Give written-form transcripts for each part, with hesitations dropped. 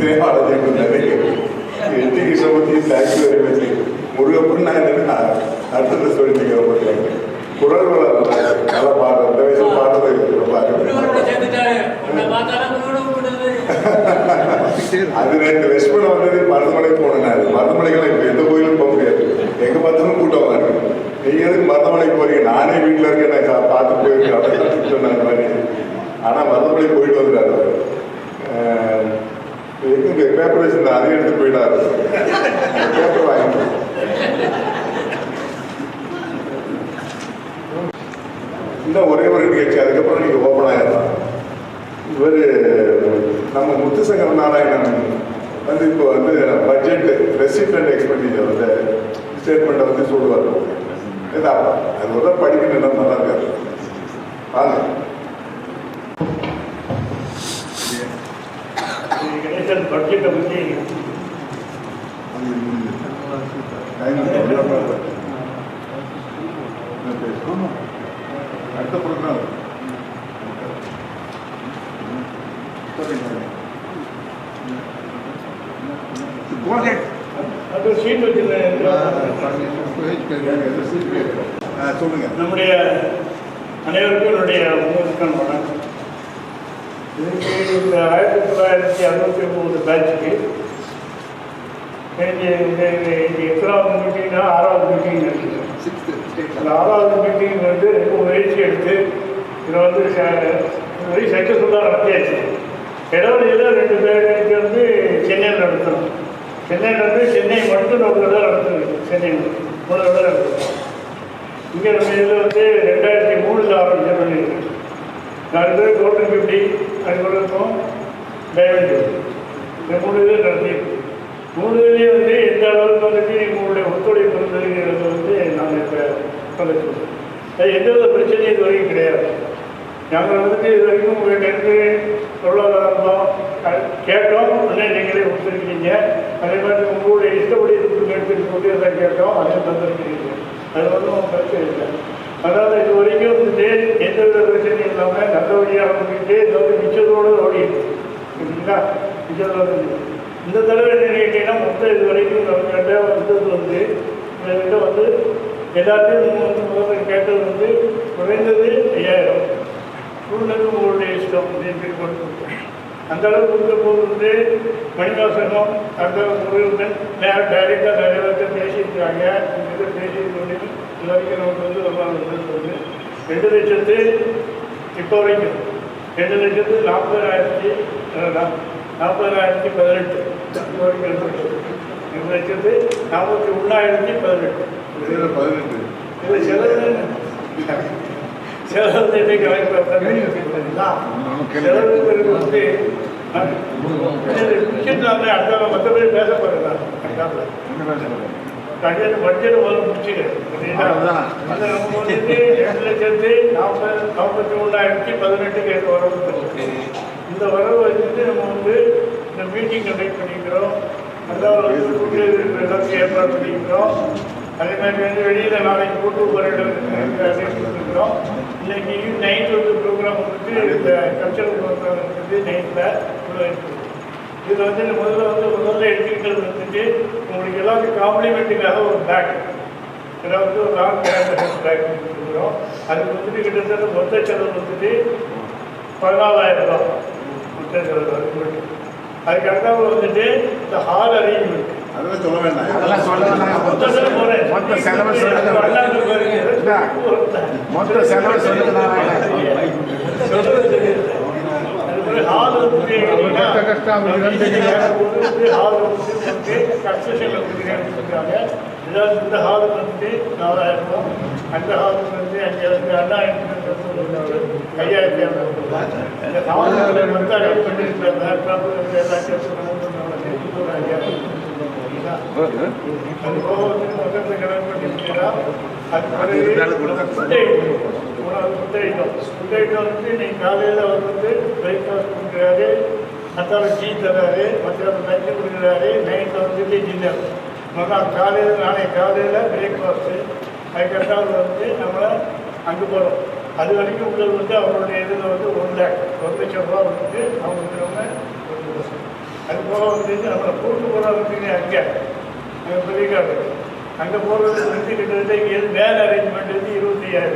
இத்தனையும் அழைச்சிட்டு இருந்தாரு. எட்டி Krishnamurthy thank you very much. Murugappan நான் என்னன்னா அர்த்தத்தை சொல்லிட்டு ரொம்ப தேங்க்யூ. குரல் நல்லா பாடுற அந்த வயசு பாடுறது ரொம்ப அது நேற்று லட்சுமணன் வந்தது மருதமலைக்கு போனேன். மருதமலைக்கெல்லாம் இப்போ எந்த கோயிலும் போக முடியாது, எங்கே பார்த்தாலும் கூட்டமாக இருக்கு. நீங்கள் எதுக்கு மருதமலைக்கு போறீங்க? நானே வீட்டில் இருக்கேன், நான் பார்த்து போயிருக்கேன் அப்படின்னு சொன்னாங்க மாதிரி. ஆனால் மருதமலைக்கு போயிட்டு வந்துட்டாரு. எங்க பேப்பர் வச்சிருந்தா அதையும் எடுத்து போயிட்டாரு. பேப்பர் வாங்கிட்டு இன்னும் ஒரே ஒரு நிகழ்ச்சி, அதுக்கப்புறம் நீங்கள் ஓப்பன் ஆகிடலாம். இவர் நம்ம முத்துசங்கர நாராயணன் வந்து இப்போ வந்து பட்ஜெட் ரெசிப்ட் அண்ட் எக்ஸ்பெண்டிச்சர் வந்து ஸ்டேட்மெண்ட்டை வந்து சொல்லுவார். இதான் அது ஒரு படிக்கணும்னா நல்லா இருக்காது. வாங்க. பட்ஜெட்டை பற்றி அடுத்த ப்ரோக்ராம் சீட் வச்சிருக்கேன். சொல்லுங்க. நம்முடைய அனைவருக்கும் என்னுடைய வணக்கம். இதுக்கு இந்த 1969 பேட்சுக்கு எத்தனாவது மீட்டிங்னா 6வது மீட்டிங் இருக்குது. அந்த 6வது மீட்டிங் வந்து 2 முயற்சி எடுத்து இதை வந்து சக்ஸஸ்ஃபுல்லாக நடத்தியாச்சு. இடைவெளியில் 2 பேருக்கு வந்து சென்னையில் நடத்தணும். சென்னையில் வந்து சென்னை மட்டும் 4 தடவை நடத்துது. சென்னையில் 3 தடவை நடத்துது. இங்கே நம்ம இதில் வந்து 2003 ஆரம்பிச்ச பண்ணியிருக்கேன். 4 பேர் கோல்டன் 50, அதுக்கப்புறம் டைமண்ட் இந்த 3 இது நடத்தியிருக்கு. 3 இதுலேயே வந்து எந்த அளவுக்கு வந்துட்டு உங்களுடைய ஒத்துழைப்பு இருந்ததுங்கிறது வந்து நாங்கள் இப்போ சொல்லிச்சுருக்கோம். அது எந்தவித பிரச்சனையும் இது வரைக்கும் கிடையாது. நாங்கள் வந்துட்டு இது வரைக்கும் உங்கள் நெருங்கு பொருளாதாரம் தான் கேட்டோம், உடனே நீங்களே கொடுத்துருக்கீங்க. அதே மாதிரி உங்களுடைய இஷ்டப்படி எடுத்துட்டு போட்டு எல்லாம் கேட்டோம், அதையும் தந்துருக்கிறீங்க. அது ஒன்றும் பிரச்சனை இல்லை. அதாவது இது வரைக்கும் வந்துட்டு எந்தவித பிரச்சனையும் இல்லாமல் நல்லபடியாக வந்துட்டு இந்த வந்து மிச்சத்தோடு ஓடிடுது. சரிங்களா? மிச்சத்தோடு இந்த தடவை என்ன கேட்டீங்கன்னா மொத்தம் இது வரைக்கும் நம்மகிட்ட வந்தது வந்து எங்கள்கிட்ட வந்து எல்லாத்தையும் முதல்ல கேட்டது வந்து குறைந்தது 5000. சூழ்நிலை உங்களுடைய இஷ்டம் அப்படின்னு கொடுத்துருக்கோம். அந்த அளவுக்கு கொடுக்கும்போது வந்து மணிவாசகம் அந்த முருகன் டைரெக்டாக நிறைய பேர்த்த பேசியிருக்காங்க. இந்த பேசியிருக்கோம். இது வரைக்கும் நமக்கு வந்து ரொம்ப வந்து 2 லட்சத்து இப்போ வரைக்கும் 2,40,018 இப்போ வரைக்கும் 2,41,018 இது செலவு இன்னைக்கு செலவுங்கிறது வந்து அடுத்த மற்றபடி பேச போகிறேன். கண்டிப்பாக பட்ஜெட் முதல்ல முடிச்சுக்கிறேன். அது நம்ம வந்துட்டு 2,41,018 வரவு இருக்குது. இந்த வரவு வச்சுட்டு நம்ம வந்து இந்த மீட்டிங் கண்டக்ட் பண்ணிக்கிறோம். அதாவது எல்லாத்தையும் ஏற்பாடு பண்ணிக்கிறோம். அதே மாதிரி வந்து வெளியில் நாளைக்கு கூட்டு போராட்டம் கொடுத்துருக்குறோம். இன்னைக்கு நைட் வந்து ப்ரோக்ராம் வந்துட்டு இந்த கல்ச்சரல் ப்ரோக்ராம் இருக்குது நைட்டில் இருக்குது. இதில் வந்து முதல்ல எடுத்துக்கிட்டது வந்துட்டு உங்களுக்கு எல்லாத்துக்கும் காம்ப்ளிமெண்ட்டுக்காக ஒரு பேக், ஏதாவது ஒரு லாங் பேக் கொடுத்துருக்குறோம். அதுக்கு வந்துட்டு கிட்டத்தட்ட மொத்த செலவு வந்துட்டு 14,000 ரூபா மொத்த செலவு. அதுக்கு மட்டும் அதுக்கு அடுத்தாப்புல வந்துட்டு இந்த ஹால் அரேஞ்ச்மெண்ட் அதெல்லாம் சொல்ல வேண்டாம். மொத்த செலவு ஹால் வந்து கன்ஸ்ட்ரக்ஷன் கொடுத்துருக்காங்க. ஏதாவது இந்த ஹாலுக்கு வந்து 4,000 ரூபா, அந்த ஹாலுக்கு வந்து 5,000, அண்ணா 5,000 இந்த ஹாலுக்கு வந்து அரேஞ்ச் பண்ணியிருக்காங்க. அது போக வந்து மொத்தத்தை கணக்கு பண்ணிட்டீங்கன்னா அது ஃபுட் ஐட்டம் வந்து நீங்கள் காலையில் அவர் வந்து பிரேக்ஃபாஸ்ட் கொடுக்குறாரு, மற்ற டீ தர்றாரு, மற்ற லஞ்சு கொடுக்குறாரு, நைட்டில் வந்துட்டு டின்னர். நாளைக்கு காலையில் பிரேக்ஃபாஸ்ட்டு, அதுக்கப்புறம் வந்து நம்மளை அங்கே போகிறோம். அது வரைக்கும் உள்ளது வந்து அவங்களுடைய இதில் வந்து 1,00,000 ரூபா வந்துட்டு அவங்களுக்கு நம்ம அது போக வந்து அப்புறம் கூட்டு போகிறவங்க அங்கே பெரியக்காடு அங்கே போகிறது வந்து கிட்டத்தட்ட இங்கேருந்து வேலை அரேஞ்ச்மெண்ட் வந்து 25,000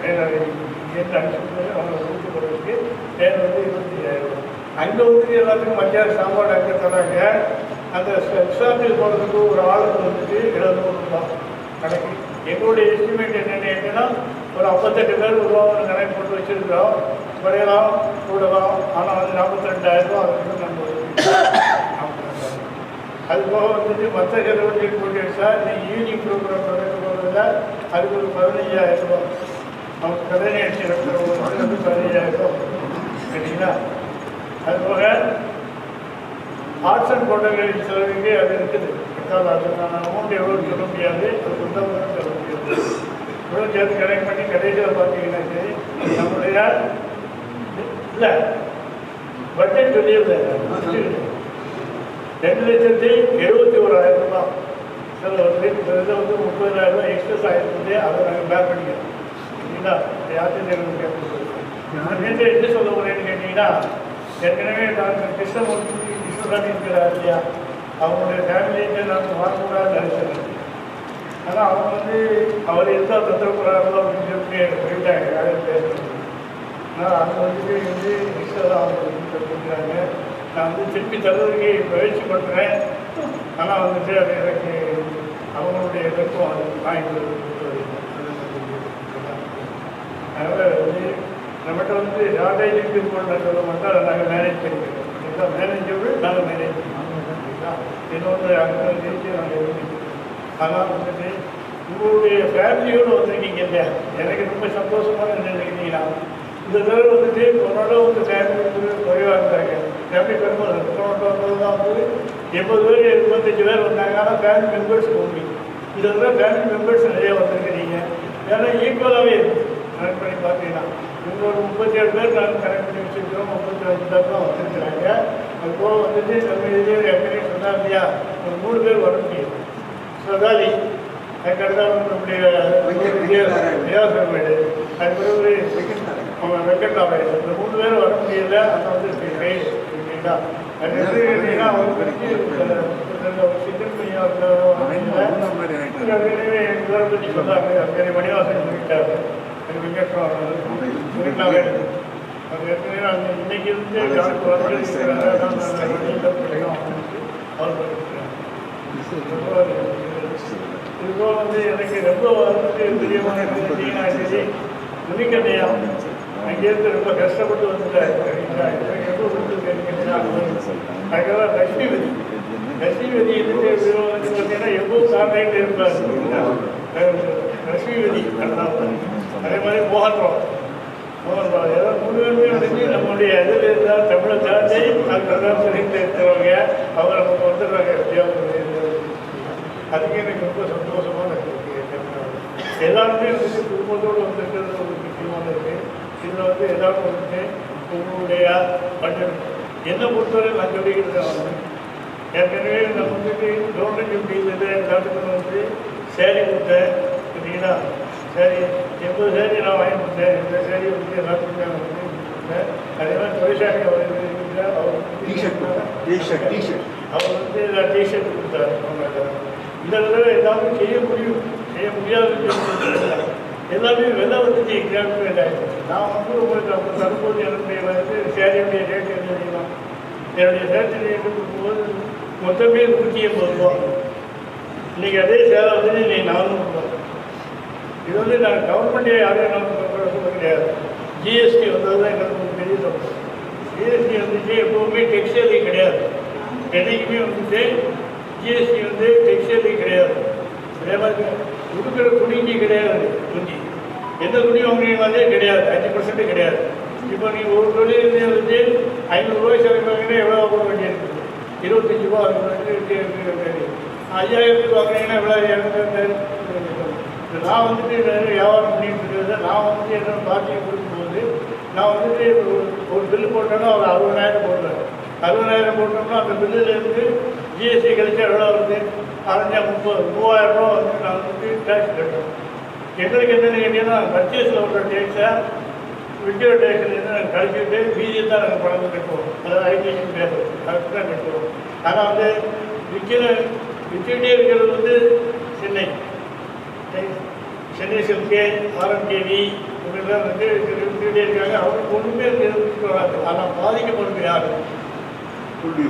வேலை அரேஞ்ச்மெண்ட் இங்கேருந்து அனுப்பிச்சு அவங்க கூட்டு போகிறதுக்கு வேலை வந்து 25,000. அங்கே வந்து எல்லாத்துக்கும் மத்தியானம் சாப்பாடு அங்கே தராங்க. அந்த எக்ஸாம்பிள் போகிறதுக்கு ஒரு ஆளுக்கு வந்துட்டு 700 ரூபாய் கணக்கு. எங்களுடைய எஸ்டிமேட் என்னென்னா ஒரு 58 பேர் வருவாங்க கணக்கு போட்டு வச்சுருக்கிறோம். குறையலாம் கூடலாம், ஆனால் வந்து 42,000 ரூபா அதுக்கு நம்ம அது போக வந்துட்டு மற்ற செலவுகள் போட்டு சார் நீங்கள் ஈவினிங் ப்ரோக்ராம் தொடக்க போகிறதுல அதுக்கு ஒரு 15,000 ரூபா. அவங்க கடனை அடிச்சு நடக்கிறவங்க வந்து 15,000 ரூபா சரிங்களா. அது போக ஆர்ட்ஸ் அண்ட் ஃபோட்டோகிராஃபி செலவுக்கு அது இருக்குது. அதுக்கான அமௌண்ட் எவ்வளோன்னு சொல்ல முடியாது, அது சொந்தமாக சொல்ல முடியாது. இவ்வளோ சேர்த்து கனெக்ட் பண்ணி கடைசியில் பார்த்தீங்கன்னா சரி நம்மளுடைய இல்லை பட்ஜெட் சொல்லியிருந்தேன் 2,71,000 ரூபாய் செலவு வந்து இதை வந்து 30,000 ரூபாய் எக்ஸ்ட்ரஸ் ஆகிருந்தது. அதை நாங்கள் பேக் பண்ணிக்கிறோம் சரிங்களா. யார்கிட்ட நான் நேற்று என்ன சொல்ல போகிறேன்னு கேட்டிங்கன்னா, ஏற்கனவே டாக்டர் கிருஷ்ணமூர்த்தி இருக்கிறார் இல்லையா, அவங்களுடைய ஃபேமிலியிட்ட நாங்கள் வாங்கக்கூடாதுன்னு நினைச்சிருக்கேன். ஆனால் அவங்க வந்து அவர் எந்த தத்துவப்படுறாங்களோ அப்படின்னு சொல்லி போயிட்டாங்க யாரும் பேசுறது. ஆனால் அவங்க வந்து கிருஷ்ணதான் அவங்க கொடுக்குறாங்க. நான் வந்து திருப்பி தருவதற்கு முயற்சி பண்ணுறேன். ஆனால் வந்துட்டு அது எனக்கு அவங்களுடைய விருப்பம் அது வாங்கி அதனால் வந்து நம்மகிட்ட வந்து ஷார்டேஜுக்கு போடுறத மட்டும் அதை நாங்கள் மேனேஜ் பண்ணிக்கிறோம். இதுதான் மேனேஜபிள், நாங்கள் மேனேஜ் பண்ணிக்கிறோம். இன்னொன்று அங்கே ஜெயிச்சு நாங்கள் இருந்துக்கிறோம். ஆனால் வந்துட்டு உங்களுடைய ஃபேமிலியோடு வந்திருக்கீங்க இல்லையா, எனக்கு ரொம்ப சந்தோஷமாக நினைக்கிறீங்கன்னா இந்த தடவை வந்துட்டு போனோட வந்து ஃபேமிலி வந்து குறைவாக இருந்தாங்க. ஃபேமிலி பெருமாள் போனோட தான் வந்து 80 பேர் 25 பேர் வந்தாங்க. ஆனால் ஃபேமிலி மெம்பர்ஸ் கம்மி. இந்த தடவை ஃபேமிலி மெம்பர்ஸ் நிறையா வந்திருக்கிறீங்க. ஏன்னா ஈக்குவலாகவே இருக்குது. கனெக்ட் பண்ணி பார்த்தீங்கன்னா இவங்க 37 பேர் நாங்கள் கனெக்ட் பண்ணி வச்சுருக்கிறோம். 35 பேர் தான் வந்துருக்குறாங்க. அது போக வந்துட்டு நம்ம இதே எப்படி சொன்னால் இல்லையா, ஒரு 3 பேர் வர முடியும். சதாலி அதுக்கடுத்தா நம்முடைய வியாசர்மேடு, அது பிறகு வெங்கட்ராமன், இந்த 3 பேரும் வர முடியல. அதை வந்து சரிங்களா. அது எப்படி கேட்டீங்கன்னா அவருக்கு எங்களால் பற்றி சொன்னாங்க. அப்படி மணிவாசன் சொல்லிட்டாரு. அது வெங்கட்ராமன் வெங்கட்ராமன் அது ஏற்கனவே நாங்கள் இன்னைக்கு இருந்து யாருக்கு வந்து அவர் இதுபோல் வந்து எனக்கு ரொம்ப வந்து பிரியமான சரி முனிக்கண்ணையா அங்கேருந்து ரொம்ப கஷ்டப்பட்டு வந்துட்டார். எப்போ கொடுத்துருக்கேன் அதுக்கெல்லாம் லட்சுமிபதி லட்சுமிபதி வந்து பார்த்தீங்கன்னா எப்போது கான்டாக்ட் இருப்பார். லட்சுமிபதி அதே மாதிரி மோகன்ராவ் ஏதாவது 3 பேருமே வந்து நம்மளுடைய இதில் இருந்தால் தமிழை தாண்டி அதுக்கெல்லாம் சொல்லிட்டு இருக்கிறவங்க அவங்க நமக்கு வந்துடுறாங்க. அதுக்கு எனக்கு ரொம்ப சந்தோஷமான எல்லாருமே வந்து குடும்பத்தோடு வந்துருக்கிறது ஒரு முக்கியமான இருக்குது. இதில் வந்து எல்லாரும் வந்துட்டு உங்களுடைய பட்ஜெட் என்னை பொறுத்தவரை நான் சொல்லிக்கிட்டு வந்து ஏற்கனவே நம்ம வந்துட்டு கவர்மெண்ட் டியூட்டியில் எல்லாத்துக்கும் வந்து சேரீ கொடுத்தேன் பார்த்தீங்கன்னா. சரி 80 சேரீ நான் வாங்கி கொடுத்தேன். இந்த சேரீ வந்து எல்லாத்துக்குமே நான் வந்து கொடுத்தேன். அதே மாதிரி தொழிற்சாலை அவர் அவர் வந்து டிஷர்ட் கொடுத்தாரு. இந்த தடவை எல்லாமே செய்ய முடியாதுன்னு எல்லாமே விலை வந்து எக்ஸாக்ட் ரேட் ஆகிடுச்சு. நான் வந்து உங்களுக்கு அப்போ தரும்போது என்னுடைய வந்து சேரீயுடைய ரேட் என்ன தெரியுமா, என்னுடைய சேரீ ரேட்டு கொடுக்கும்போது மொத்தமே 180 ரூபா. இன்றைக்கி அதே சேலை வந்து நீ 400 ரூபா. இது வந்து நான் கவர்மெண்ட்டே யாரையும் நான் சொல்ல கிடையாது. ஜிஎஸ்டி வந்தது தான் எங்களுக்கு ஒரு பெரிய சம்பளம். ஜிஎஸ்டி வந்துட்டு எப்போவுமே டெக்ஸ்டைலே கிடையாது. என்றைக்குமே வந்துட்டு ஜிஎஸ்டி வந்து டெக்ஸ்டைலே கிடையாது. அதே மாதிரி கொடுக்குற துணிக்கு கிடையாது. துணி எந்த துணி வாங்கினாலே கிடையாது. 5% கிடையாது. இப்போ நீங்கள் ஒரு தொழிலே வந்து 500 ரூபாய் செலவு வாங்கினா எவ்வளோ போட வேண்டியிருக்கு? 25 ரூபா. அது 5000 வாங்கினீங்கன்னா எவ்வளோ? 200. நான் வந்துட்டு வியாபாரம் பண்ணிட்டு இருக்கிறத நான் வந்துட்டு என்ன பார்ட்டியை கொடுக்கும்போது நான் வந்துட்டு ஒரு பில்லு போட்டோன்னா ஒரு 60,000 போடுறேன். 60,000 போட்டோம்னா அந்த பில்லுலேருந்து ஜிஎஸ்டி கழிச்சா எவ்வளோ வருது? 3,000 ரூபா வந்து நான் வந்துட்டு டேக்ஸ் கட்டுறேன். எங்களுக்கு என்னென்னு கேட்டீங்கன்னா பர்ச்சேஸில் உள்ள டேக்ஸை விற்கிற டேக்ஸில் நாங்கள் கழிச்சுட்டு மீதியை தான் நாங்கள் பணம் கட்டுவோம். அதாவது ஐடிசி பேசுவோம், அதுக்கு தான் கட்டுவோம். ஆனால் வந்து விற்றுக்கிட்டே இருக்கிறது வந்து சென்னை சில்கே, ஆர்எம்கேவி இவங்கெல்லாம் வந்து விற்றுக்கிட்டே இருக்காங்க. அவங்களுக்கு ஒன்றுமே வராது. ஆனால் பாதிக்கப்படுறது யார்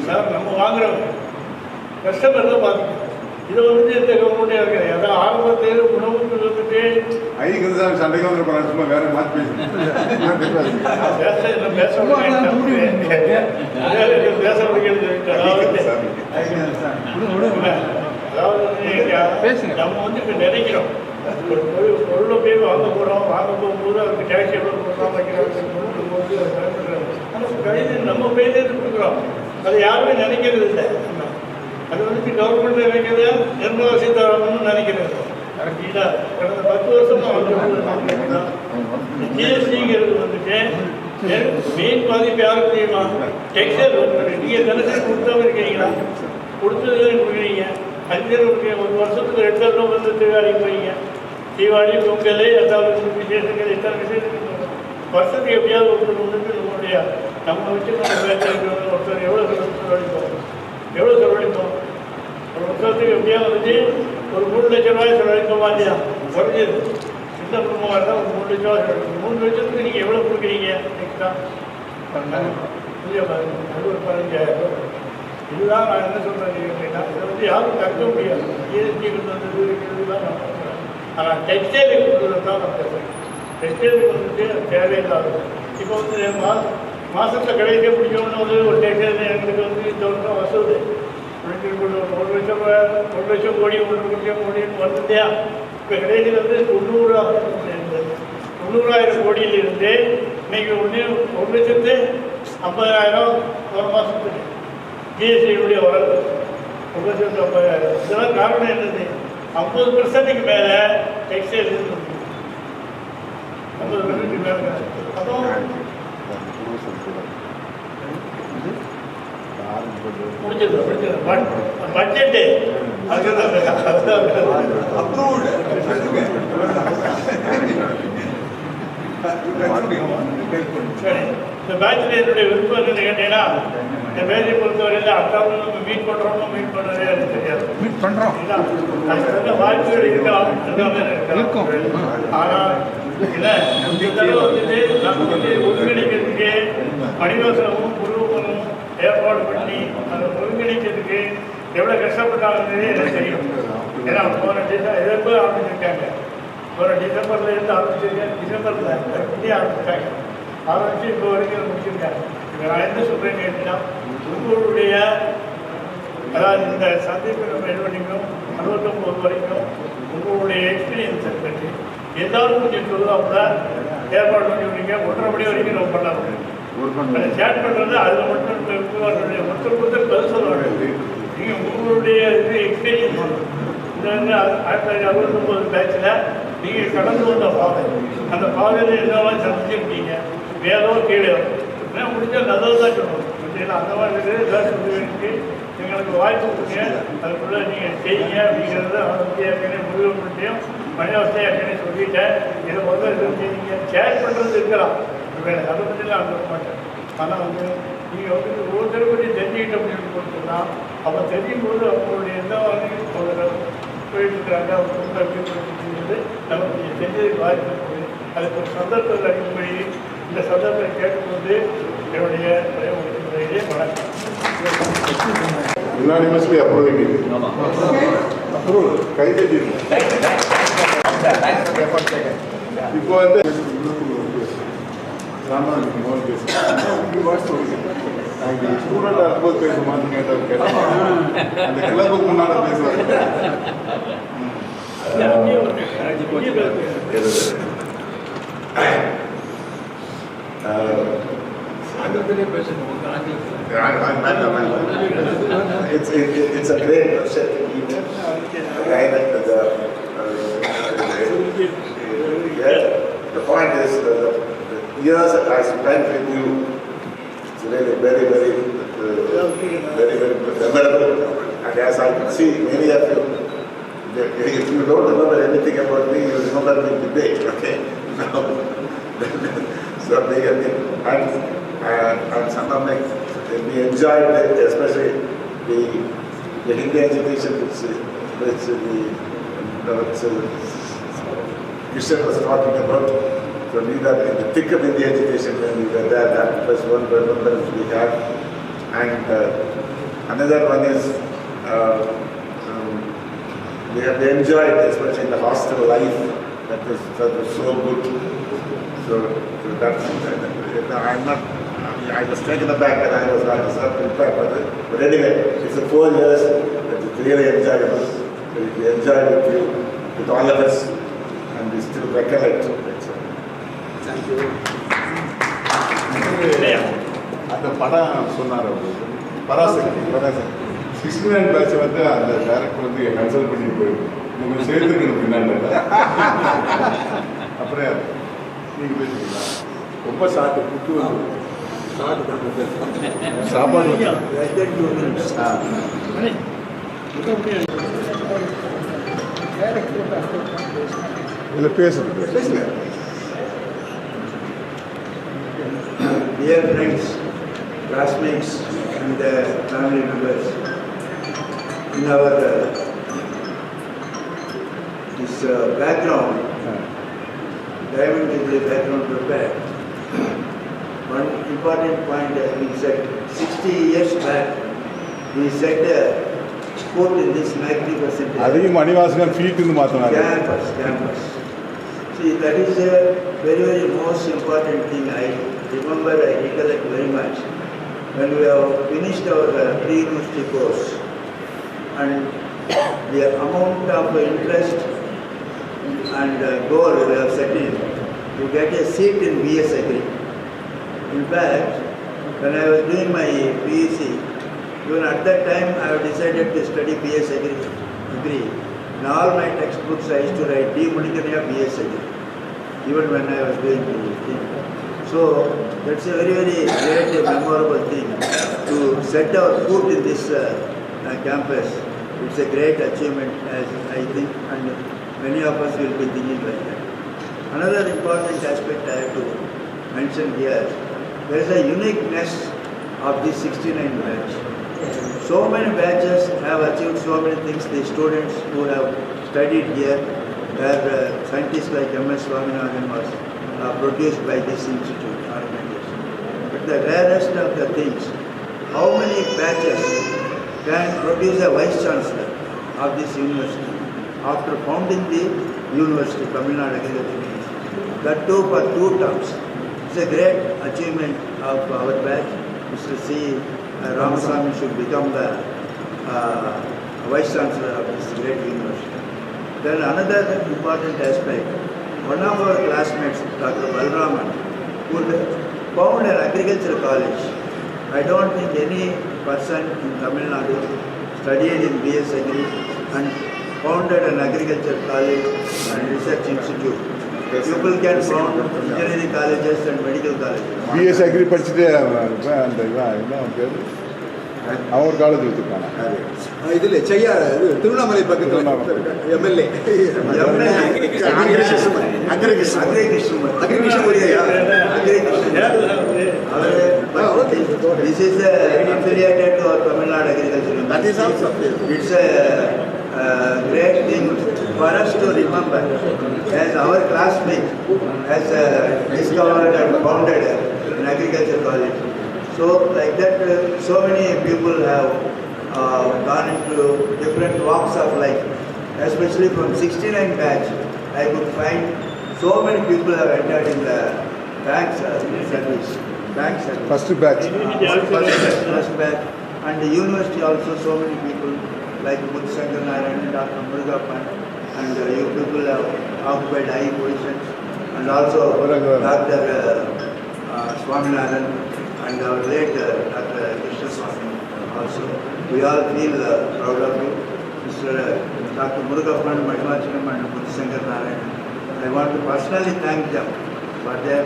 சார்? நம்ம வாங்குறவங்க கஸ்டமர் தான் பாதிக்கும். இதை வந்து இந்த கவர்மெண்ட்டே இருக்காது. அதான் ஆரம்பத்தில் உணவுக்கு வந்துட்டு சண்டைக்கு வந்து சும்மா வேற மாற்றி நம்ம வந்து இப்போ நினைக்கிறோம் ஒரு பொருளை போய் வாங்க போகிறோம். வாங்க போகும்போது அதுக்கு டேக்ஸ் எவ்வளோ கொடுக்குறோம் வைக்கிறோம். ஆனால் கைது நம்ம பேருந்து கொடுக்குறோம். அது யாருமே நினைக்கிறது இல்லை. அது வந்து கவர்மெண்ட் நினைக்கிறது, நிர்மலா சீதாராமன் நினைக்கிறது. கரெக்டா கடந்த 10 வருஷமா ஜிஎஸ்டிங்கிறது வந்துட்டு மெயின் பாதிப்பு யாருக்கு தெரியுமா? டெக்ஸ்டைல். நீங்கள் தினசரி கொடுத்தாம இருக்கீங்களா? கொடுத்தது கொடுக்குறீங்க. 5 ஒரு வருஷத்துக்கு 2 ரூபா வந்து தீபாவளிக்கு போறீங்க. தீபாவளி, பொங்கல், எதாவது விசேஷங்கள், இத்தனை விசேஷங்கள் வருஷத்துக்கு எப்படியாவது ஒருத்தர் வந்துட்டு நம்ம வச்சு ஒருத்தர் எவ்வளோ செலவழிப்போம்? ஒரு வருஷத்துக்கு எப்படியாவது வந்துட்டு ஒரு 3 லட்சம் ரூபாய் செலவழிப்போமா இல்லையா? குறைஞ்சது சின்ன குடும்பமாக இருந்தால் ஒரு 3 லட்ச ரூபா செலவழிக்கும். 3 லட்சத்துக்கு நீங்கள் எவ்வளோ கொடுக்குறீங்க எக்ஸ்ட்ரா? அது ஒரு 15,000 ரூபா. இதுதான் நான் என்ன சொல்கிறேன் கேட்டீங்கன்னா, இதை வந்து யாரும் தக்க முடியாது. ஜிஎஸ்டி வந்தது இருக்கிறதுலாம் நான் பார்க்குறேன். ஆனால் டெக்ஸ்டைலுக்கு கொடுக்குறது தான் நான் பேசுகிறேன். டெக்ஸ்டைலுக்கு வந்துட்டு தேவையில்லாத இப்போ வந்து மாதத்தில் கடைசியாக பிடிக்கணும்னு வந்து ஒரு டெக்ஸ்டைல் எங்களுக்கு வந்து இந்த வருஷம் வசூல் 1 லட்சம் ரூபாய், 1 லட்சம் கோடி, 1 லட்சம் கோடின்னு வந்துட்டியா? இப்போ கடைசியில் வந்து 90,000 கோடியிலிருந்து இன்னைக்கு 1,50,000 ஒரு மாதத்துக்கு ஜிஎஸ்டியுடைய வரது 1,50,000. இதெல்லாம் காரணம் என்னது? 50% மேலே டெக்ஸ்டைல் இருக்கு. 50% மேலே. அப்போ முடிஞ்சது பட்ஜெட்டு சரி. இந்த பேட்சில் என்னுடைய விருப்பம் என்னன்னு கேட்டீங்கன்னா, இந்த பேச்சை பொறுத்தவரையில் அக்காவும் நம்ம மீட் பண்ணுறதே எனக்கு தெரியாது. மீட் பண்ணுறோம் அதுக்கு வாய்ப்புகள் இருக்கலாம், இருக்கும். ஆனால் இல்லை வந்துட்டு நம்ம வந்து ஒருங்கிணைக்கிறதுக்கு மணிவாசனமும் குருவனும் ஏற்பாடு பண்ணி அதை ஒருங்கிணைக்கிறதுக்கு எவ்வளோ கஷ்டப்பட்டாங்கன்னே எனக்கு தெரியும். ஏன்னா போன எதிர்ப்பு ஆரம்பிச்சிருக்காங்க. போன டிசம்பர்லேருந்து ஆரம்பிச்சிருக்கேன். டிசம்பரில் ஆரம்பிச்சிட்டாங்க. ஆரம்பித்து இப்போ வரைக்கும் முடிச்சிருக்காங்க. இப்போ நான் என்ன சொல்கிறேன்னு கேட்டீங்கன்னா, உங்களுடைய அதாவது இந்த சந்திப்பு நம்ம இது பண்ணிக்கணும் 69 வரைக்கும் உங்களுடைய எக்ஸ்பீரியன்ஸை பற்றி ஏதாவது கொஞ்சம் சொல்லாமல ஏற்பாடு பண்ணி விடுங்க. 1:30 மணி வரைக்கும் நம்ம பண்ண முடியும். சேட் பண்ணுறது அதில் மட்டும் ஒருத்தர் பதில் சொல்லுவாங்க. நீங்கள் உங்களுடைய இது எக்ஸ்பீரியன்ஸ் இந்த வந்து 1969 பேட்சில் நீங்கள் கடந்து வந்த பாதை, அந்த பாதையில் என்னெல்லாம் சந்திச்சிருக்கீங்க, மேலோ கீழே ஏன்னா முடிஞ்சால் நல்லது தான் சொல்லணும். அந்த மாதிரி ஏதாவது சொல்லுவதற்கு எங்களுக்கு வாய்ப்பு கொடுங்க. அதுக்குள்ளே நீங்கள் செய்யுங்க அப்படிங்கிறது அவனுக்கு ஏற்கனவே முடிவு பண்ணியும் மணிவாசத்தை ஏற்கனவே சொல்லிட்டேன். இதை முதல்ல இது செய்யுங்க. சேட் பண்ணுறது இருக்கலாம், அதை பற்றிலாம் அனுப்ப மாட்டேன். ஆனால் வந்து நீங்கள் வந்து ஒவ்வொருத்தரை பற்றி தெரிஞ்சுக்கிட்ட அப்படின்னு கொடுத்தோம்னா அப்போ தெரியும் போது அவங்களுடைய எந்த வகையும் போயிட்டுருக்காங்க, அவங்க வந்து அப்படிங்கிறது நமக்கு கொஞ்சம் தெரிஞ்சதுக்கு வாய்ப்பு இருக்குது. அதுக்கு ஒரு சந்தர்ப்பத்தில் அடிப்படை இந்த சந்தர்ப்பத்தை கேட்கும்போது என்னுடைய முறையிலே வணக்கம். Unanimously approving it. Approved. கை தட்டி. இப்போ வந்து ஸ்டூடெண்ட் இருக்கும்போது பேச மாதிரி கேட்டேன். அந்த கிளப்புக்கு முன்னாடி பேசுவாங்க. It's a great pleasure to meet the point is the years that I spent with you, it's really very memorable. And as I can see, many of you, if you don't remember anything about me, you remember me today, okay? So and sometimes like, we enjoyed it, especially the Hindi education which Kishan was talking about. So we were in the thick of Hindi education when we were there. That was one remembrance we had. And another one is we have enjoyed, especially in the hostel life. That was so good. So that's I'm not. I was taken aback and I was not prepared. But anyway, it's 4 years. It's really enjoyable. So we enjoyed with you, with all of us, and we still recollect. Thank you. அந்த படம் சொன்னார் அவருக்கு Parasakthi 69 batch வந்து அந்த director வந்து consult பண்ணிட்டு போயிருக்கு உங்களுக்கு சேர்த்துக்கணும் பின்னாடி அப்புறம் நீங்கள் பேசுறீங்களா ரொம்ப ஷார்ட் புட்டு சாப்பாடு இல்லை பேசுங்க. Dear friends, classmates and family members, in our this background, diving into the background prepared, one important point has been said. 60 years back, we set a quote in this magnificent அதையும் Manivasagan ஃபீட்டுன்னு மாற்றினாங்க. campus. See, that is a very most important thing. I remember, I recollect very much when we have finished our pre-university course and the amount of interest and goal we have set in to get a seat in BS Agri. In fact, when I was doing my PEC, even at that time I have decided to study BS Agri. In all my textbooks I used to write D. Munikaniya BS Agri, even when I was doing PhD. So that's a very great memorable thing to set our foot in this campus. It's a great achievement, as I think, and many of us will be thinking like that. Another important aspect I have to mention here, there is a uniqueness of this 69 batch. So many batches have achieved so many things. The students who have studied here, where scientists like M.S. Swaminathan was produced by this institute organization. But the rarest of the things, how many batches can produce a vice chancellor of this university after founding the university, Tamil Nadu Agricultural University? That too for 2 terms. It's a great achievement of our batch. Mr. C. Ramasamy should become the vice chancellor of this great university. Then another important aspect, one of our classmates, Dr. Balraman, who founded an agricultural college. I don't think any person in Tamil Nadu studied in BS Agri and founded an agricultural college and research institute. People can found engineering colleges and medical colleges. BS Agri படிச்சுட்டு அந்த என்ன பேர் அவன் ஒரு college வச்சுருக்காங்க. இதில் செய்யா இது திருவண்ணாமலை பக்கத்தில் MLA This is affiliated to our Tamil Nadu Agricultural University. That is also. It's a great thing for us to remember, as our classmate has discovered and founded an agriculture college. So like that, so many people have gone into different walks of life, especially from 69 batch. I could find so many people have entered in the bank service. First batch. First batch. And the university also, so many people like Muthusankar Narayan, Dr. Murugappan, and you people have occupied high positions, and also Dr. Swaminathan and our late Dr. Krishna Swami also. We all feel proud of you. Mr. Dr. Murugappan, Madhvachanam and Muthusankar Narayan. I want to personally thank them for their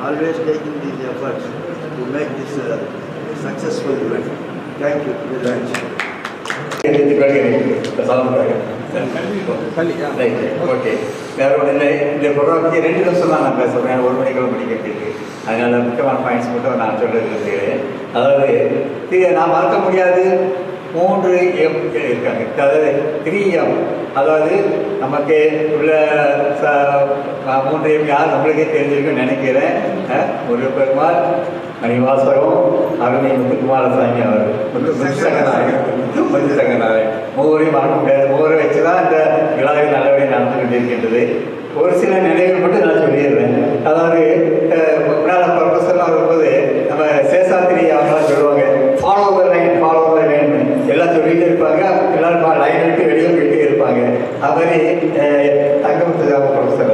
always taking these efforts to make this successful event. Thank you very much. பள்ளி right, okay. வேற ஒன்றும் இல்லை. இந்த program பற்றி 2 நிமிஷம் தான் நான் பேசுகிறேன், 1 மணிக்குள்ள முடிக்கிறதுக்கு. அதனால் முக்கியமான பாயிண்ட்ஸ் மட்டும் நான் சொல்ல விரும்புகிறேன். அதாவது நான் மறக்க முடியாது 3 M இருக்காங்க. அதாவது 3M, அதாவது நமக்கு உள்ள 3M யார் நம்மளுக்கே தெரிஞ்சிருக்குன்னு நினைக்கிறேன். முருகப்பெருமாள், மணிவாசகம், அருணை முத்துக்குமாரசாமி அவர், முத்துசங்கநாயகன். 3 மறக்க முடியாது. 3 வச்சு தான் இந்த விழாவை நல்லபடியாக நடந்து கொண்டிருக்கின்றது. ஒரு சில நினைவுகள் மட்டும் நான் சொல்லிடுறேன். அதாவது முன்னாள் ப்ரொஃபஸர்லாம் வரும்போது நம்ம சேஷாத்திரி அவங்களாம் சொல்லுவாங்க, follow the line, follow the line எல்லாம் சொல்லிகிட்டே இருப்பாங்க. எல்லாரும் லைன் விட்டு வெளியே போயிட்டே இருப்பாங்க. அது மாதிரி தங்கமுத்துக்காக ப்ரொஃபஸர்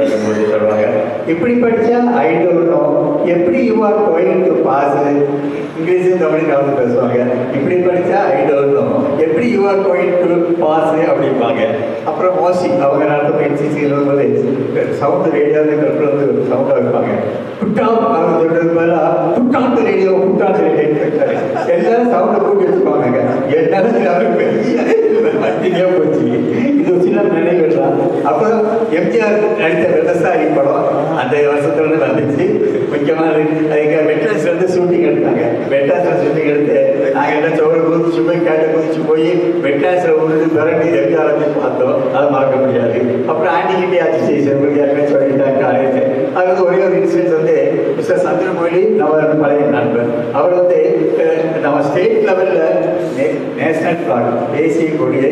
சொல்லுவாங்க, இப்படி படித்தா ஐடோன்னும், எப்படி you are going to pass, இங்கிலீஷும் தமிழ் கலந்து பேசுவாங்க. இப்படி படித்தா ஐடோன்னும், எப்படி you are going to pass அப்படிம்பாங்க. அப்புறம் மோஸ்ட்லி அவங்க நடத்த என்சிசியில் வரும்போது சவுண்டு ரேடியோவில் கற்று வந்து சவுண்டாக வைப்பாங்க. புட்டாப் அவங்க சொல்கிறது மேலே புட்டாத்து ரேடியோ, புட்டாத்து ரேடியோ எல்லாரும் சவுண்டை கூட்டி வச்சுப்பாங்க. என்னாலும் அவருக்கு பெரிய அட்டிங்கே போச்சு. இது சின்ன நினைவுகள் தான். அப்புறம் எம்ஜிஆர் நடித்த விவசாயி படம் அந்த வருஷத்துல வந்துச்சு. முக்கியமாக அதுக்கு மெட்ராஸ்லேருந்து ஷூட்டிங் எடுத்தாங்க. மெட்ராஸில் ஷூட்டிங் எடுத்து நாங்கள் எல்லாம் சோறு குதிச்சு போய் கேட்டு குதிச்சு போய் மெட்ராஸில் உருது பிறகு எம்ஜிஆர் பார்த்தோம். அதை மறக்க முடியாது. அப்புறம் ஆன்டிகிட்டி அஜிஸ்டேஷன் ஏற்கனவே சொல்லிட்டாங்க காலேஜ். அது வந்து ஒரே ஒரு இன்சிடென்ட் வந்து மிஸ்டர் சந்திரமொழி நம்ம பழைய நண்பர், அவர் வந்து நம்ம ஸ்டேட் லெவலில் நேஷனல் ஃபிளாக், தேசிய கொடியை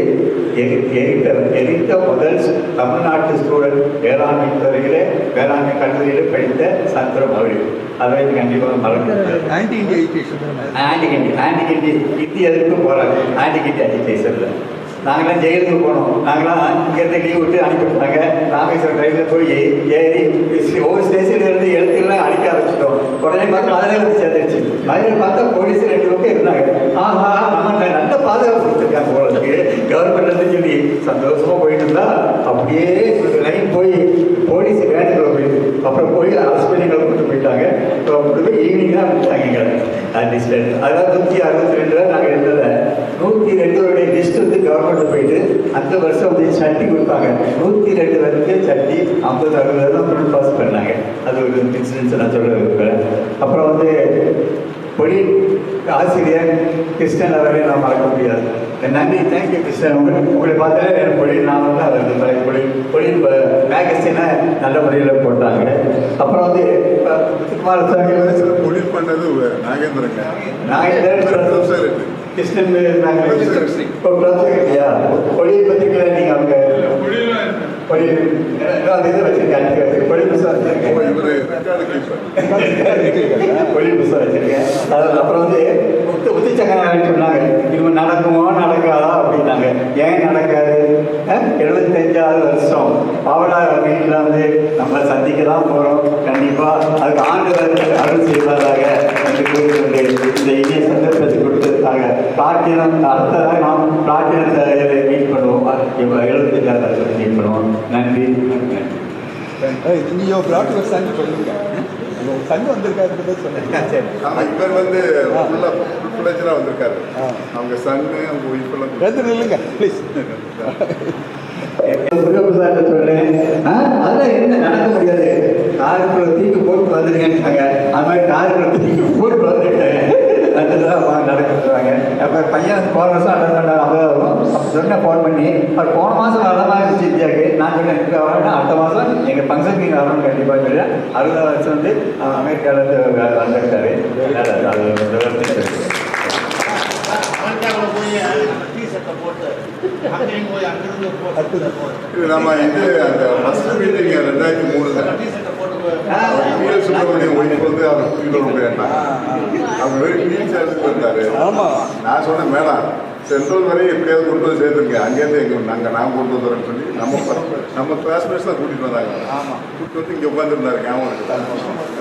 எரித்த முதல் தமிழ்நாட்டு ஸ்டூடெண்ட் வேளாண்மை துறையிலே, வேளாண்மை கல்லூரியில் படித்த சந்திரம் அவரு. அதை கண்டிப்பாக மறக்க ஆன்டி இந்தி எதிர்ப்பு போகிறாங்க. ஆன்டிகிட்டி அஜிடேஷனில் நாங்களாம் ஜெயிலுக்கு போனோம். நாங்களாம் இங்கேருந்து லீவ் விட்டு அனுப்பிவிட்டாங்க. ராமேஸ்வரம் ட்ரெயினில் போய் ஏறி ஒவ்வொரு ஸ்டேஷன்லேருந்து எழுத்துலாம் அடிக்க ஆரம்பிச்சிட்டோம். உடனே பார்த்தா மதுரையில் வந்து சேர்ந்துருச்சு. மதுரையில் பார்த்தா போலீஸ் 2 பக்கம் இருந்தாங்க. ஆஹா, நம்ம நல்ல பாதுகாப்பு கொடுத்துருக்காங்க போகிறதுக்கு கவர்மெண்ட்லேருந்து சொல்லி சந்தோஷமாக போயிட்டு இருந்தா அப்படியே லைன் போய் போலீஸ் வேண்டுகளை போயிட்டு அப்புறம் போய் ஹாஸ்பிட்டல்களை கூப்பிட்டு போயிட்டாங்க. கொண்டு போய் ஈவினிங் தான் விட்டாங்க எங்களை டிஸ்டன்ஸ். அதாவது 162 நாங்கள் இருந்ததை 102 லிஸ்ட் வந்து கவர்மெண்ட் போயிட்டு அந்த வருஷம் வந்து சட்டி கொடுத்தாங்க. 102 பேருக்கு சட்டி 50-60 தான் ஃபுல் பாஸ் பண்ணாங்க. அது ஒரு இன்சிடென்ட்ஸ் நான் சொல்ல விரும்புகிறேன். அப்புறம் வந்து பொலி ஆசிரியர் கிருஷ்ணன் அவரை நான் மறக்க முடியாது. நன்றி, தேங்க்யூ கிருஷ்ணன். உங்களை பார்த்தாலே எனக்கு பொலி நான் வந்து அதை பொலி மேகசினை நல்ல முறையில் போட்டாங்க. அப்புறம் வந்து குமாரசாமி தொழில் பண்ணது நாகேந்திரங்க. நாகேந்திரன் கிருஷ்ணன் இல்லையா பொலியை பத்திரிக்கை நீங்கள் அவங்க பொலி அந்த இதை வச்சிருக்கேன். பொலி புதுசாக வச்சிருக்கேன். பொலி புதுசாக வச்சிருக்கேன். அப்புறம் வந்து முத்துச்சங்கநாயகன் சொன்னாங்க, இது நடக்குமோ நடக்காதா அப்படின்னாங்க. ஏன் நடக்காது? 75வது வருஷம் பாவலா வீட்டில் வந்து நம்ம சந்திக்க தான் போகிறோம். கண்டிப்பாக அதுக்கு ஆண்டு அருள் செய்வதாக என்று கூறிக்கொண்டு இந்த இனிய சந்தர்ப்பத்தை கொடுத்ததுக்காக பிளாட்டினம் அடுத்ததாக நாம் பிளாட்டினத்தை மீட் பண்ணுவோம். 75வது வருஷத்தை மீட் பண்ணுவோம். நன்றி. நீங்க பிளாட்டினம் சன் சொல்லுங்க. சன் வந்திருக்காரு சொன்னேன். இவர் வந்து ஃபுல்லாக வந்திருக்காரு. அவங்க சன்னு அவங்க ஒய்ஃபெல்லாம் இல்லைங்க ப்ளீஸ். முருகப்பிரசாத சொல்றேன். அதெல்லாம் என்ன நடக்க முடியாது. காருக்குள்ள தீக்கு போட்டு வந்துருங்கன்ட்டாங்க. அது மாதிரி காருக்குள்ள தீக்கு போட்டு வந்துட்டேன். அதுதான் நடக்குறாங்க. அப்போ பையன் போன வருஷம் அட்டன் பண்ணார். அப்போ சொன்னேன் ஃபோன் பண்ணி, அவர் போன மாதம் வர மாதிரி இருந்துச்சு இந்தியாவுக்கு. நான் சொன்னேன் இப்போ வரேன்னா அடுத்த மாதம் எங்கள் ஃபங்க்ஷன் நீங்கள் வரணும் கண்டிப்பாக சொல்லி 60 வருஷம் வந்து அமெரிக்காவிலேருந்து வந்துட்டாரு. நம்ம இது அந்த ஃபர்ஸ்ட் மீட்டிங் 2003 சுப்பிரமணியம் ஒய்ஃப் வந்து அவர் தூக்கிட்டு போயிருந்தாங்க. அவங்க வெறும் கிளீன் சார்ஜுக்கு இருந்தாரு. நான் சொன்னேன், மேடம் சென்ட்ரல் வரையும் எப்படியாவது கொண்டு வந்து சேர்த்துருங்க, அங்கேருந்து எங்கே நான் கொண்டு வந்துடுறேன்னு சொல்லி நம்ம கிளாஸ்மேட்ஸ் தான் கூட்டிகிட்டு வந்தாங்க. கூப்பிட்டு வந்து இங்கே உட்காந்துருந்தாரு. ஞாபகம் இருக்குது.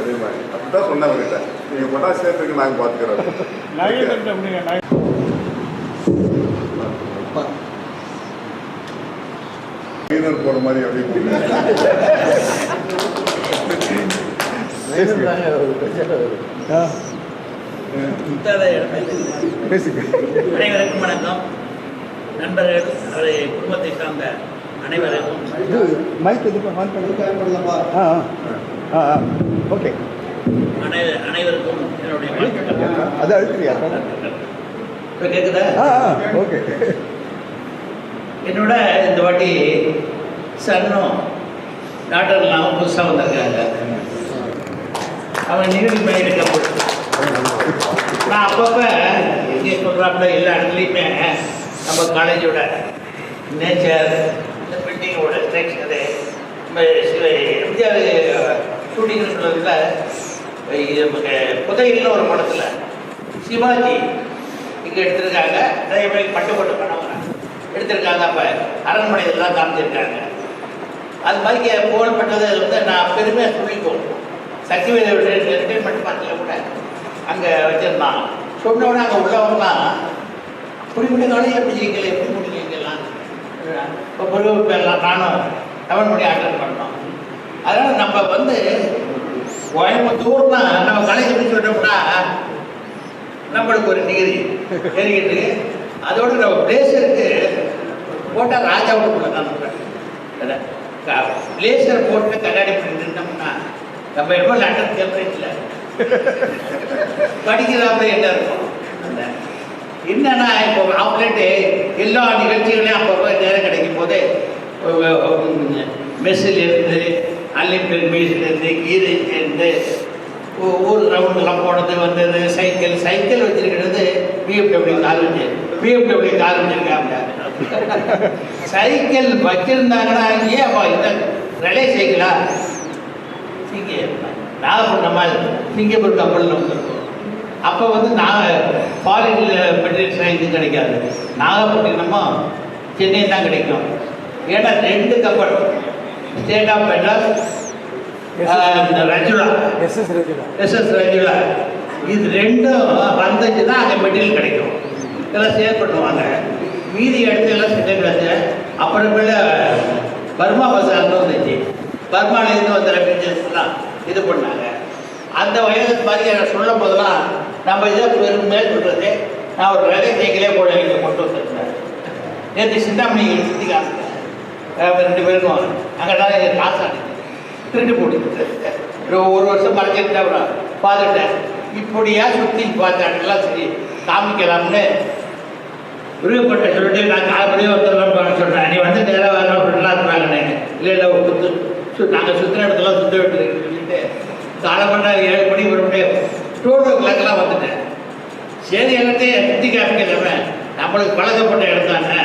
அதே மாதிரி அப்படி தான் சொன்னேன் அவர்கிட்ட, நீங்கள் கொண்டா சேர்த்துருக்கு, நாங்கள் பார்த்துக்கிறோம். கிளீனர் போகிற மாதிரி அப்படின்னு அனைவருக்கும் வணக்கம். நண்பர்கள், அவரை குடும்பத்தை சார்ந்த அனைவருக்கும் இது மைக் இது ஆன் பண்ணலாமா? ஓகே. அனைவருக்கும் என்னுடைய வாழ்த்துக்கள். அது அழுத்துறியா? இப்போ கேட்குதா? ஓகே. என்னோட இந்த வாட்டி சன்னும் டாக்டர்லாம் புதுசாக வந்திருக்காங்க. அவன் நிகழ்ச்சி பண்ணிட்டு கப்பல் நான் அப்பப்போ இங்கே சொல்கிறாப்புல எல்லா இடத்துலையுமே நம்ம காலேஜோட நேச்சர் இந்த பில்டிங்கோட ஸ்ட்ரக்சரு எம்ஜிஆர் ஷூட்டிங் சொல்கிறதுல புதையில்னு ஒரு படத்தில் சிவாஜி இங்கே எடுத்திருக்காங்க. நிறைய பேர் பட்டு பண்ணவங்க எடுத்திருக்காங்க. அப்போ அரண்மனை இதெல்லாம் காமிச்சிருக்காங்க. அது மாதிரி புகழ்பட்டது வந்து நான் பெருமையாக சொல்லிப்போம். சக்திவேல் என்டர்டைன்மெண்ட் பார்ட்டில் கூட அங்கே வச்சுருந்தான். சொன்னோடனே அங்கே உள்ளவங்கலாம் குறிப்பிட்ட காலையில் எப்படி ஜெயிக்கல எப்படி முடிக்கலாம் இப்போ பொருள் பேர்லாம் நானும் 7 மணி அட்டன் பண்ணோம். அதனால் நம்ம வந்து கோயம்புத்தூர்னா நம்ம காலேஜ் எப்படி சொன்னோம்னா நம்மளுக்கு ஒரு டிகிரி தெரியுது. அதோட நம்ம பிளேசருக்கு போட்டால் ராஜாவுக்குள்ள தான் பிளேசர் போட்டு கண்ணாடி பண்ணி நின்றோம்னா நம்ம என்னமோ லண்டன் கேம்பிரிட்ஜில் படிக்கிறாப்புல என்ன இருக்கும். என்னன்னா இப்போ ஆப்லேட்டு எல்லா நிகழ்ச்சிகளையும் அப்போ நேரம் கிடைக்கும் போது மெஸ்ஸிலேருந்து அன்லிமிட்டட் மீல்ஸ்லேருந்து கீரைலேருந்து ஊர் ரவுண்டுலாம் போனது வந்தது. சைக்கிள் வச்சிருக்கிறது பிஎம்டபிள்யூ கார் வச்சிருக்காங்க. சைக்கிள் வச்சிருந்தாங்கன்னா ஏன் இந்த ரிலே சைக்கிளா இங்கே நாகப்பட்டினம் சிங்கப்பூர் கப்பலில் வந்துருக்கோம். அப்போ வந்து ஃபாரினில் மெட்டீரியல்ஸ்லாம் இது கிடைக்காது. நாகப்பட்டினமும் சென்னை தான் கிடைக்கும். ஏன்னா 2 கப்பல் ஸ்டேட் ஆஃப் மெட்ராஸ் ரஜுலா எஸ்எஸ் ரஜுலா இது 2ம் வந்துச்சு தான் அங்கே மெட்டீரியல் கிடைக்கும். இதெல்லாம் சேல் பண்ணுவாங்க. மீதி இடத்துல எல்லாம் செகண்ட் வச்சு அப்புறமேல பர்மா பசார்னு வந்துச்சு. பர்மாலேருந்து வந்த ரெஃப்யூஜிஸ்லாம் இது பண்ணாங்க. அந்த வயது மாதிரி எனக்கு சொல்லும் போதெல்லாம் நம்ம இதை பெருமையாக சொல்கிறது. நான் ஒரு ரயில்வே சைக்கிளே போட இங்கே கொண்டு வந்துருந்தேன். நேற்று சிந்தாமணி சுற்றி காமிட்டேன். 2 பேருக்கும் அங்கே தான் எங்கள் காசு அடிச்சு திருட்டு போட்டு ஒரு வருஷம் மறைச்சிட்டு அப்புறம் பார்த்துட்டேன். இப்படியா சுற்றி பார்த்தாட்டெல்லாம் சரி காமிக்கலாம்னு விருப்பப்பட்ட சொல்லிட்டு நான் காலப்படியே ஒருத்தர் சொல்கிறேன். நீ வந்து நேராக வரலாம் அப்படின்லாம் இருக்கிறாங்கண்ணே. இல்லை நாங்கள் சுற்றின இடத்துல சுற்ற விட்டுருக்குன்னு சொல்லிட்டு காலப்பட்ட 7 மணி ஒரு மணி 2 o'clockலாம் வந்துட்டேன். சரி எல்லாத்தையும் சுற்றி காமிக்கலாமே நம்மளுக்கு பழக்கப்பட்ட இடம் தானே.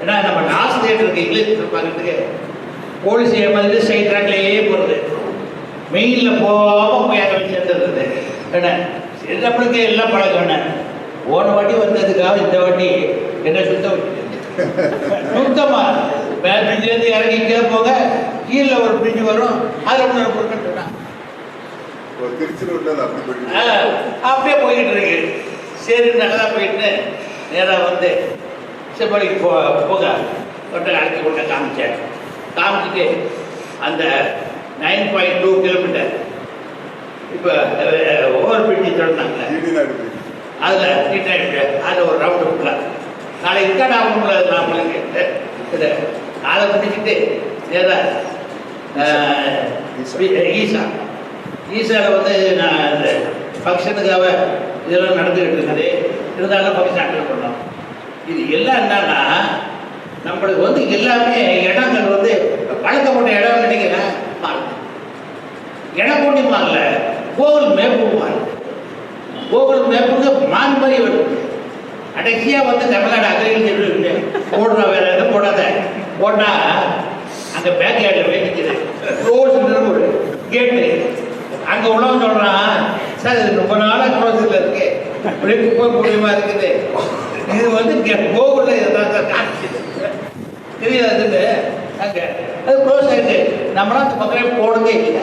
ஏன்னா நம்ம லாஸ்ட் தேட்டருக்கு இங்கிலீஷ் பார்க்கறதுக்கு போலீஸ் ஏமாதிரி சைட் ட்ராக்லேயே போகிறது. மெயினில் போகாமல் போய் அங்கே சேர்ந்துருது. ஏன்னா நம்மளுக்கு எல்லாம் பழக்கம். போன வாட்டி வந்ததுக்காக இந்த வாட்டி என்ன சுத்தமாக பிரிட்ஜிலேருந்து இறங்கி கீழே போக கீழே ஒரு பிரிட்ஜ் வரும். அதில் ஒன்று பொருட்கள் அப்படியே போய்கிட்டு இருக்கு. சரி நல்லா போயிட்டு நேராக வந்து செப்படிக்கு போக கொட்டை அழைச்சி கொண்ட காமிச்சிட்டு அந்த 9.2 கிலோமீட்டர் இப்போ ஓவர் பிரிட்ஜி தொடர்ந்தாங்க. அதில் நீட்டாக அதில் ஒரு ரவுண்டு ஃபுல்லாக நாளைக்கு இருக்காது ஆகும்ல நம்மளுக்கு இது அதை பிடிச்சிட்டு நேராக ஈசாவில் வந்து நான் இந்த ஃபங்க்ஷனுக்காக இதெல்லாம் நடந்துக்கிட்டு இருக்குது. இருந்தாலும் ஃபங்க்ஷன் அட்டன் பண்ணோம். இது எல்லாம் என்னன்னா நம்மளுக்கு வந்து எல்லாமே இடங்கள் வந்து பழக்கப்பட்ட இடம் நினைக்கிறேன் மாறுது. இடம் கொண்டு மாறல. கூகுள் மேப்பு மாறுது. கூகுள் மேப்புக்கு மான் மாதிரி வருது. கடைசியாக வந்து தமிழ்நாடு அக்ரிகல்ச்சர் போடுற வேற எதுவும் போடாத போட்டால் அங்கே பேக் யார்டில் வேண்டிக்குது க்ளோஸ் ஒரு கேட்டு. அங்கே உள்ளவங்க சொல்கிறான் சார் இது ரொம்ப நாளாக க்ளோஸில் இருக்கு குப்பை மூலியமாக இருக்குது. இது வந்து கூகுளில் இதுதான் சார் காமிச்சுது தெரியாதுன்னு அங்கே அது க்ளோஸ் ஆகிடுது. நம்மளாம் அந்த பக்கமே போனதே இல்லை.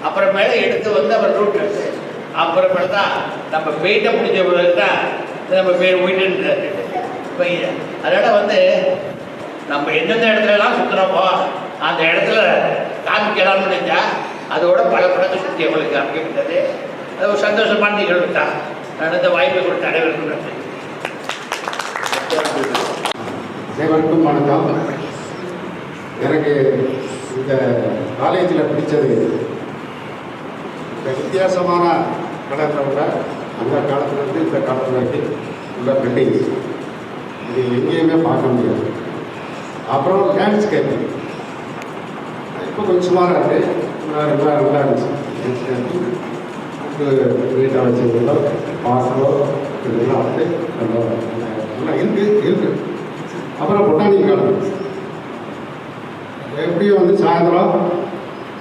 அப்புறமேல எடுத்து வந்து அப்புறம் ரூட் எடுத்து அப்புறமேல தான் நம்ம வெயிட்டை பிடிச்ச பிறகு தான் நம்ம பேர் போயிட்டு பையன். அதனால் வந்து நம்ம எந்தெந்த இடத்துலலாம் சுற்றுறோமோ அந்த இடத்துல காமிக்கலாம்னு நினைச்சா அதோட பல படங்கள் சுற்றி அவங்களுக்கு காமிக்கப்பட்டது. அது ஒரு சந்தோஷமான நிகழ்வு தான். நான் இந்த வாய்ப்பை கொடுத்த அனைவருக்கும் நன்றி. அனைவருக்கும் வணக்கம். எனக்கு இந்த காலேஜில் பிடிச்சது இந்த வித்தியாசமான கடத்தை விட அந்த காலத்துலேருந்து இந்த காலத்தில் வரைக்கும் உள்ள பில்டிங்ஸ் இது எங்கேயுமே பார்க்க முடியாது. அப்புறம் லேண்ட்ஸ்கேப்பிங் இப்போ கொஞ்சம் சுமாராக இருக்குது, ரொம்ப நல்லா இருந்துச்சு. லேண்ட்ஸ்கேப்பிங் வீட்டை வச்சுருந்தோ பார்க்கோ இதெல்லாம் வந்து நல்லா இருக்குது. அப்புறம் பொட்டானிக் கார்டன் எப்படியும் வந்து சாயந்தரம்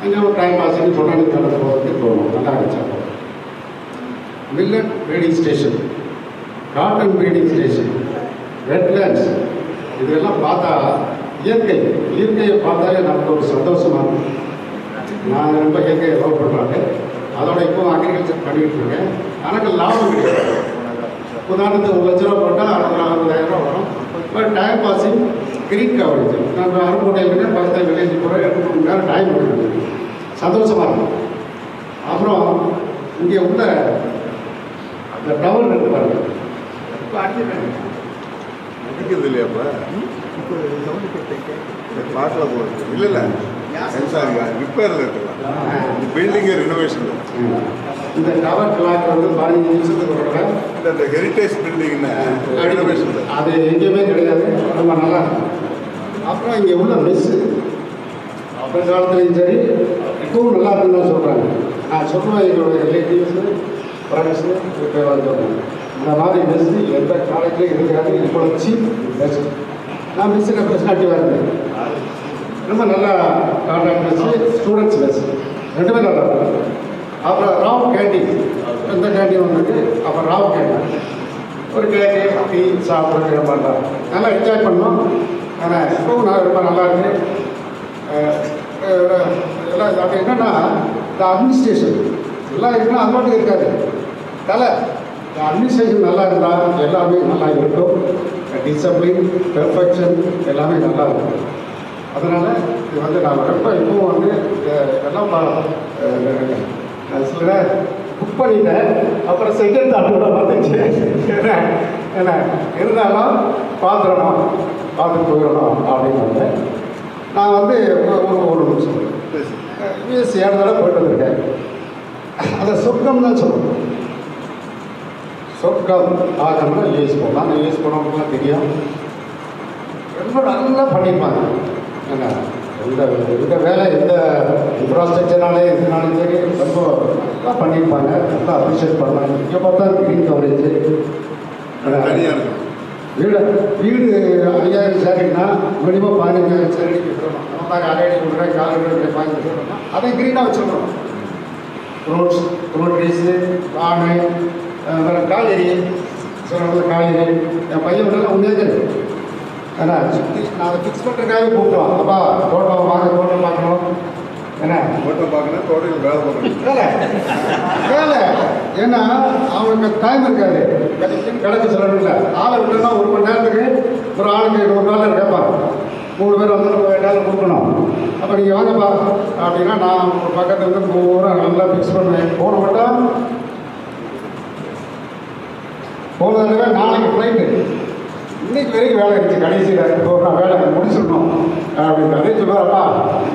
அங்கே ஒரு டைம் பாஸுக்கு பொட்டானிக் கார்டன் போகிறதுக்கு போகணும், நல்லா இருந்துச்சு. Millet breeding station, cotton breeding station, wetlands இதெல்லாம் பார்த்தா இயற்கையை பார்த்தாலே நமக்கு ஒரு சந்தோஷமாக இருக்கும். நான் ரொம்ப இயற்கையை லவ் பண்ணுறாங்க. அதோட இப்போ அக்ரிகல்ச்சர் பண்ணிக்கிட்டு இருக்கேன். எனக்கு லாபம் கிடையாது. உதாரணத்துக்கு 1 லட்ச ரூபா போட்டால் 60,000 ரூபா வரும். But time passing green coverage நம்ம அருக்கோட்டையிலே பக்கத்தில் வில்லேஜ் போகிற 2 மணி நேரம் டைம் கொடுக்குறது சந்தோஷமாக இருக்கும். அப்புறம் இங்கே உள்ள அந்த டவர் இருக்கு பாருங்க, இப்போ அடிக்கிறது இல்லையாப்பா? பார்க்கல போகிறது இல்லை ரிப்பேரில் இருக்கலாம், பில்டிங்கே ரினோவேஷன். இந்த டவர் கிளாக் வந்து 15 நிமிஷத்துக்கு ஒரு இந்த ஹெரிட்டேஜ் பில்டிங்னா ரினோவேஷன் அது எங்கேயுமே கிடையாது, ரொம்ப நல்லா இருக்கும். அப்புறம் இங்கே உள்ள மெஸ்ஸு அப்போ காலத்துலையும் சரி இப்பவும் நல்லா இருக்குன்னு தான் சொல்கிறாங்க. நான் சொல்லுவேன் எங்களுடைய ரிலேட்டிவ்ஸு ஃப்ரெண்ட்ஸு இப்போ சொல்கிறேன், இந்த மாதிரி மெஸ்ஸு எந்த காலேஜ்லையும் இருக்காது, இப்போ சீப் பெஸ்ட். நான் மெஸ்ஸுக்கு பெர்சனாலிட்டியாக இருந்தேன். ரொம்ப நல்லா கான்ட்ராக்ட் மெஸ்ஸு, ஸ்டூடெண்ட்ஸ் மெஸ்ஸு 2 நல்லா இருக்கும். அப்புறம் ராவ் கேண்டீன், இந்த கேண்டீன் வந்துட்டு அப்புறம் ராவ் கேண்டீன் ஒரு கேக்கு டீ சாப்பிட்றது ரொம்ப நல்லா என்ஜாய் பண்ணோம். ஆனால் இப்போவும் நான் ரொம்ப நல்லா இருக்கு. எல்லாம் அது என்னென்னா இந்த அட்மினிஸ்ட்ரேஷன் எல்லாம் இருக்குன்னா அது மட்டும் இருக்காது. இந்த அட்மினிஸ்ட்ரேஷன் நல்லா இருந்தால் எல்லாமே நல்லா இருக்கும். டிசிப்ளின், பெர்ஃபெக்ஷன் எல்லாமே நல்லா இருக்கும். அதனால் இது வந்து நான் ரொம்ப இப்போவும் வந்து எல்லாம் சில புக் பண்ணிட்டேன். அப்புறம் செகண்ட் தாட்டோட வந்துச்சு. என்ன இருந்தாலும் பார்த்து போயிடணும் அப்படின்னு நான் வந்து ஒரு நிமிஷம் யூஎஸ் 7 தடவை போயிட்டு வந்திருக்கேன். அதை சொர்க்கம் தான் சொல்லணும். சொர்க்கம் ஆகணும்னா யூஎஸ் போகலாம். நான் யூஎஸ் போனவங்களுக்குலாம் தெரியும், ரொம்ப நல்லா பண்ணியிருப்பாங்க. என்ன எந்த வேலை எந்த இன்ஃப்ராஸ்ட்ரக்சர்னாலே இதனாலும் சரி ரொம்ப நல்லா பண்ணியிருப்பாங்க, நல்லா அப்ரிஷியேட் பண்ணாங்க. இங்கே பார்த்தா க்ரீன் கவரேஜ் வீடு 5000 சேரிங்கன்னா மினிமம் 15,000 சேரி விட்டுறணும். நம்ம அரையடி விடுறேன், காலையில் 15 விட்டுறோம். அதை க்ரீனாக வச்சுருக்கணும். ஃப்ரூட் ட்ரீஸு, பானை, வேறு காய்கறி, காய்கறி என் பையன் விடலாம் உண்மையாக ஏன்னா சுற்றி நான் அதை ஃபிக்ஸ் பண்ணுறதுக்காக கூப்பிடுவான். அப்பா தோட்டம் பார்க்கணும். என்ன தோட்டம் பார்க்கணும், தோட்டத்தில் வேலை பார்க்கணும். வேலை ஏன்னா அவனுக்கு டைம் இருக்காது, கிடக்கு சொல்லணும். இல்லை ஆளை விட்டுனா 1 மணி நேரத்துக்கு ஒரு ஆளுக்கு $100 கேட்பான். 3 பேர் வந்து $100 கொடுக்கணும். அப்போ நீங்கள் வாங்கப்பா அப்படின்னா நான் ஒரு பக்கத்தில் வந்து பூரா நல்லா ஃபிக்ஸ் பண்ணுவேன். போன தடவை நாளைக்கு ஃப்ளைட்டு, இன்னைக்கு வரைக்கும் வேலை இருந்துச்சு. கடைசியில் நான் வேலை முடிச்சிடணும் அப்படின்னு அதே சொல்லுவாரப்பா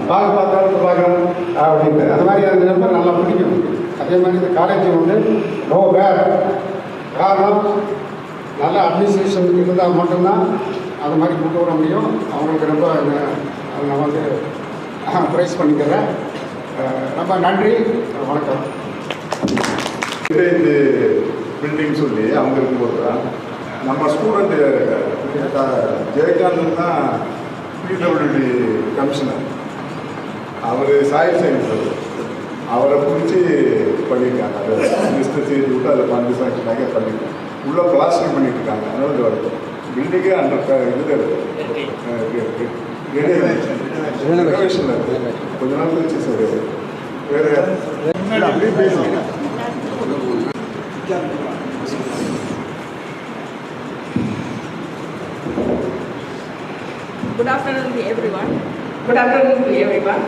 பார்க்குறேன் அப்படின்ட்டு. அது மாதிரி அந்த நம்பர் நல்லா பிடிக்கும். அதே மாதிரி இந்த காலேஜ் வந்து நோ வேர் காரணம் நல்ல அட்மினிஸ்ட்ரேஷன் இருந்தால் மட்டும்தான் அது மாதிரி கொண்டு வர முடியும். அவங்களுக்கு ரொம்ப நான் வந்து ப்ரைஸ் பண்ணிக்கிறேன். ரொம்ப நன்றி, வணக்கம். இந்த பில்டிங் சொல்லி அவங்க இருக்கும்போது தான் நம்ம ஸ்டூடெண்ட்டு ஜெயகாந்தன் தான் பிடபிள்யூடி கமிஷனர். அவர் சாயில் சயின்ஸ் அவரை பிடிச்சி பண்ணியிருக்காங்க. அதை லிஸ்ட்டு செய்து விட்டு அதில் ஃபண்டு சாங்ஷனாக பண்ணியிருக்காங்க. உள்ளே பிளாஸ்டிக் பண்ணிட்டு இருக்காங்க. அதனால பில்டிங்கே அந்த இதில் இருக்குது, ரெனோவேஷனில் இருக்குது. கொஞ்ச நாள் கழிச்சு சார் வேறு அப்படியே பேசுங்க. Good afternoon to everyone. Good afternoon to everyone.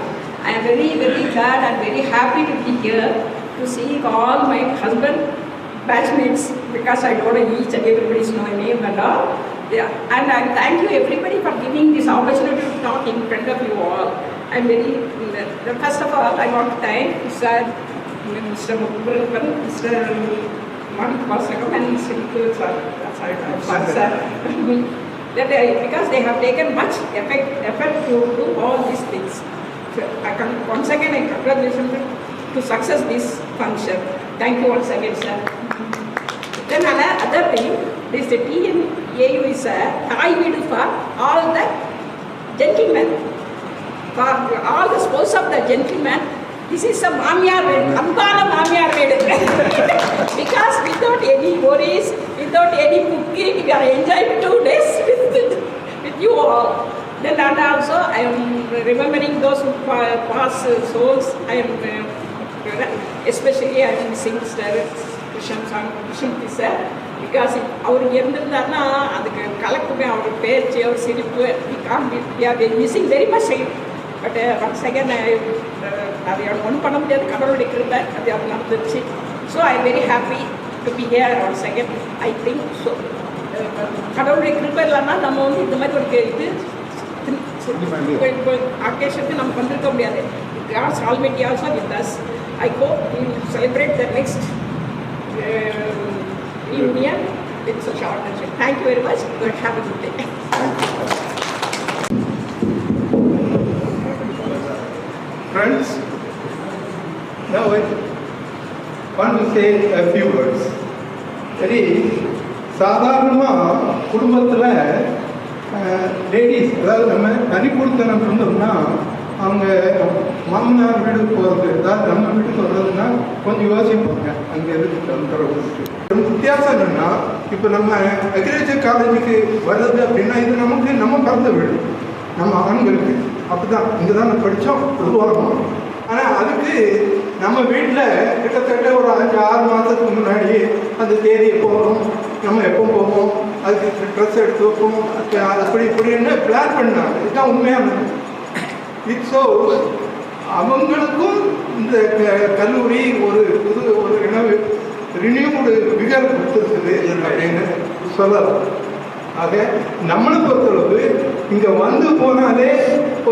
I am very, very glad and very happy to be here to see all my husband batchmates, because I know each and everybody's name and all. Yeah, and I thank you everybody for giving this opportunity to talk in front of you all. I'm very, first of all, I want to thank Mr. Mukul, Mr. Manik Vasakam and Mr. Mukul sir. Because they have taken much effort to do all these things. So once again, I congratulate to success this function. Thank you once again, sir. Then another thing, this TNAU is a Thai video for all the gentlemen, for all the spouse of the gentleman. This is a Mamiyar wedding, Ambana Mamiyar wedding. Because without any worries, without any cooking, we are enjoying 2 days with you all. Then and also I am remembering those who pass souls. I am especially I am missing Krishan sir, because அவர் இருந்திருந்தாருன்னா அதுக்கு கலக்குமே அவர் பேச்சு அவர் சிரிப்பு we are missing very much. But once again அது ஒன்றும் பண்ண முடியாது, கடவுளுடைய கிருபை அது அவர் நடந்துருச்சு. So I am very happy to be here once second. I think so கடவுளுடைய கிருபை இல்லைன்னா நம்ம வந்து இந்த மாதிரி ஒரு இது அக்கேஷனுக்கு நம்ம வந்திருக்க முடியாது. God's Almighty also with us. I hope we will celebrate the next reunion with such organization. Thank you very much. Have a good day. Friends, now I want to say a few words. சரி, சாதாரணமாக குடும்பத்தில் ladies, அதாவது நம்ம தனி கொடுத்தனம் இருந்தோம்னா அவங்க மாமனார் வீட்டுக்கு போகிறது, அதாவது நம்ம வீட்டுக்கு வர்றதுன்னா கொஞ்சம் யோசிப்பாங்க அங்கே எதுக்கு வந்துடுறவங்களுக்கு. வித்தியாசம் என்னென்னா, இப்போ நம்ம அக்ரிகல்ச்சர் காலேஜுக்கு வர்றது அப்படின்னா இது நமக்கு நம்ம பிறந்த வீடு, நம்ம ஆண்களுக்கு அப்படி தான் இங்கே தான் நம்ம படித்தோம் உருவாகணும். ஆனால் அதுக்கு நம்ம வீட்டில் கிட்டத்தட்ட ஒரு 5-6 மாதத்துக்கு முன்னாடி அந்த தேதி எப்போ வரும், நம்ம எப்போ போவோம், அதுக்கு ட்ரெஸ் எடுத்து வைப்போம், அப்படி இப்படின்னு பிளான் பண்ணாங்க. இதுதான் உண்மையானது. ஸோ அவங்களுக்கும் இந்த கல்லூரி ஒரு ரினியூடு விகர் கொடுத்துருக்குது அப்படின்னு சொல்லலாம். ஆக நம்மளை பொறுத்தளவு இங்கே வந்து போனாலே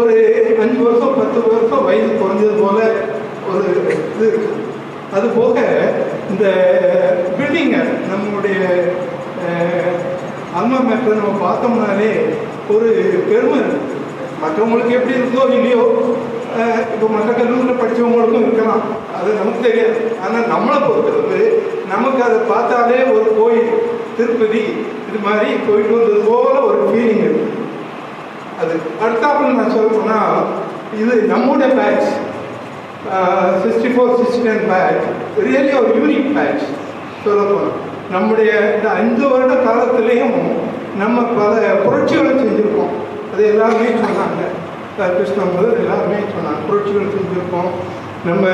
ஒரு 5 வருஷம் 10 வருஷம் வயது குறைஞ்சது போல ஒரு இது இருக்குது. அது போக இந்த பில்டிங்கை நம்மளுடைய அல்மா மேட்டரை நம்ம பார்த்தோம்னாலே ஒரு பெருமை இருக்குது. மற்றவங்களுக்கு எப்படி இருந்தோ இல்லையோ, இப்போ மற்ற கல்லூரியில் படித்தவங்களுக்கும் இருக்கலாம், அது நமக்கு தெரியாது. ஆனால் நம்மளை பொறுத்தளவு நமக்கு அதை பார்த்தாலே ஒரு கோயில், திருப்பதி இது மாதிரி போயிட்டு வந்தது போல ஒரு ஃபீலிங் இருக்குது. அது அடுத்தாப்புல நான் சொல்லணும்னா, இது நம்முடைய பேட்ச் 64-69 பேட்ச் ரியலி ஒரு யூனிக் பேட்ச். சொல்லப்போனால் நம்முடைய இந்த 5 வருட காலத்திலையும் நம்ம பல புரட்சிகளை செஞ்சுருக்கோம். அது எல்லாருமே சொன்னாங்க, கிருஷ்ணம்பர் எல்லாருமே சொன்னாங்க, புரட்சிகள் செஞ்சுருக்கோம். நம்ம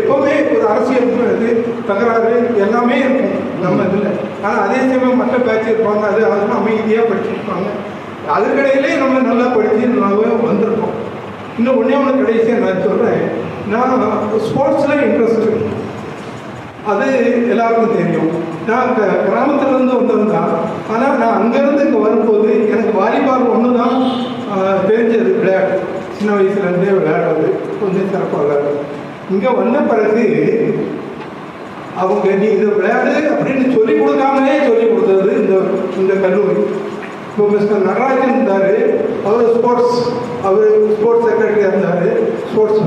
எப்போவுமே ஒரு அரசியல் இது தகராறு எல்லாமே இருக்கும் நம்ம இதில். ஆனால் அதே சமயம் மற்ற பேட்ச் இருப்பாங்க, அதெல்லாம் அமைதியாக படிச்சுருப்பாங்க. அதுக்கிடையிலே நம்ம நல்லா படித்து நல்லாவே வந்திருக்கோம். இன்னும் ஒன்று கடைசியாக நான் சொல்கிறேன், நான் ஸ்போர்ட்ஸில் இன்ட்ரெஸ்ட், அது எல்லாருக்கும் தெரியும். நான் கிராமத்துலேருந்து வந்தவன் தான். ஆனால் நான் அங்கேருந்து இங்கே வரும்போது எனக்கு வாலிபால் ஒன்று தான் தெரிஞ்சது விளையாட்டு. சின்ன வயசுலேருந்தே விளையாடுறது, கொஞ்சம் சிறப்பாக விளையாடுறது. இங்கே வந்த பிறகு அவங்க நீ இதை விளையாடு அப்படின்னு சொல்லிக் கொடுக்காமலே சொல்லிக் கொடுத்தது இந்த கல்லூரி. இப்போ மிஸ்டர் நடராஜன் இருந்தார், அவர் ஸ்போர்ட்ஸ் செக்ரட்டரியாக இருந்தார். ஸ்போர்ட்ஸ்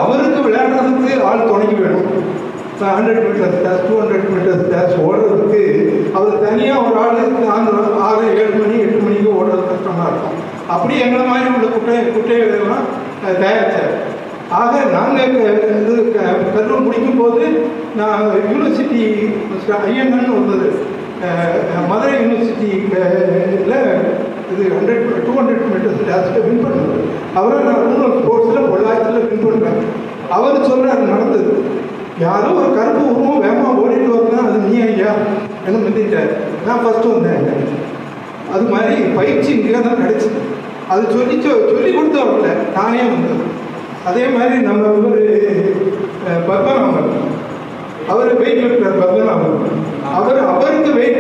அவருக்கு விளையாடுறதுக்கு ஆள் துணைக்கு வேணும். 100 மீட்டர்ஸ் டேஸ் 200 மீட்டர்ஸ் டேஸ் ஓடுறதுக்கு அவர் தனியாக ஒரு ஆள் 6, 7 மணி 8 மணிக்கு ஓடுறது கஷ்டமாக இருக்கும். அப்படி எங்களை மாதிரி உள்ள குட்டைகளெல்லாம் தயாரித்தார். ஆக நாங்கள் இது கல்லூரி முடிக்கும் போது நான் யூனிவர்சிட்டி ஐயங்கன்னு வந்தது, மதுரை யூனிவர்சிட்டியில் இது 200 மீட்டர்ஸ் டேஸில் வின் பண்ணுறது. அவரை நான் இன்னொரு ஸ்போர்ட்ஸில் பொள்ளாச்சியில் வின் பண்ணுறேன். அவர் சொல்கிறார் நடந்தது, யாரோ ஒரு கருப்பு உருவம் வேகமாக ஓடிட்டு வரனா அது நீ ஐயா என்ன முந்திட்டார். நான் ஃபஸ்ட்டு வந்தேன். அது மாதிரி பயிற்சி இங்கே தான் கிடைச்சிது. அது சொல்லி கொடுத்தவர்ல நானே வந்தது. அதே மாதிரி நம்ம ஒரு பத்மநாபன், அவர் வெயிட் லிஃப்டர் பத்மநாபன், அவருக்கு வெயிட்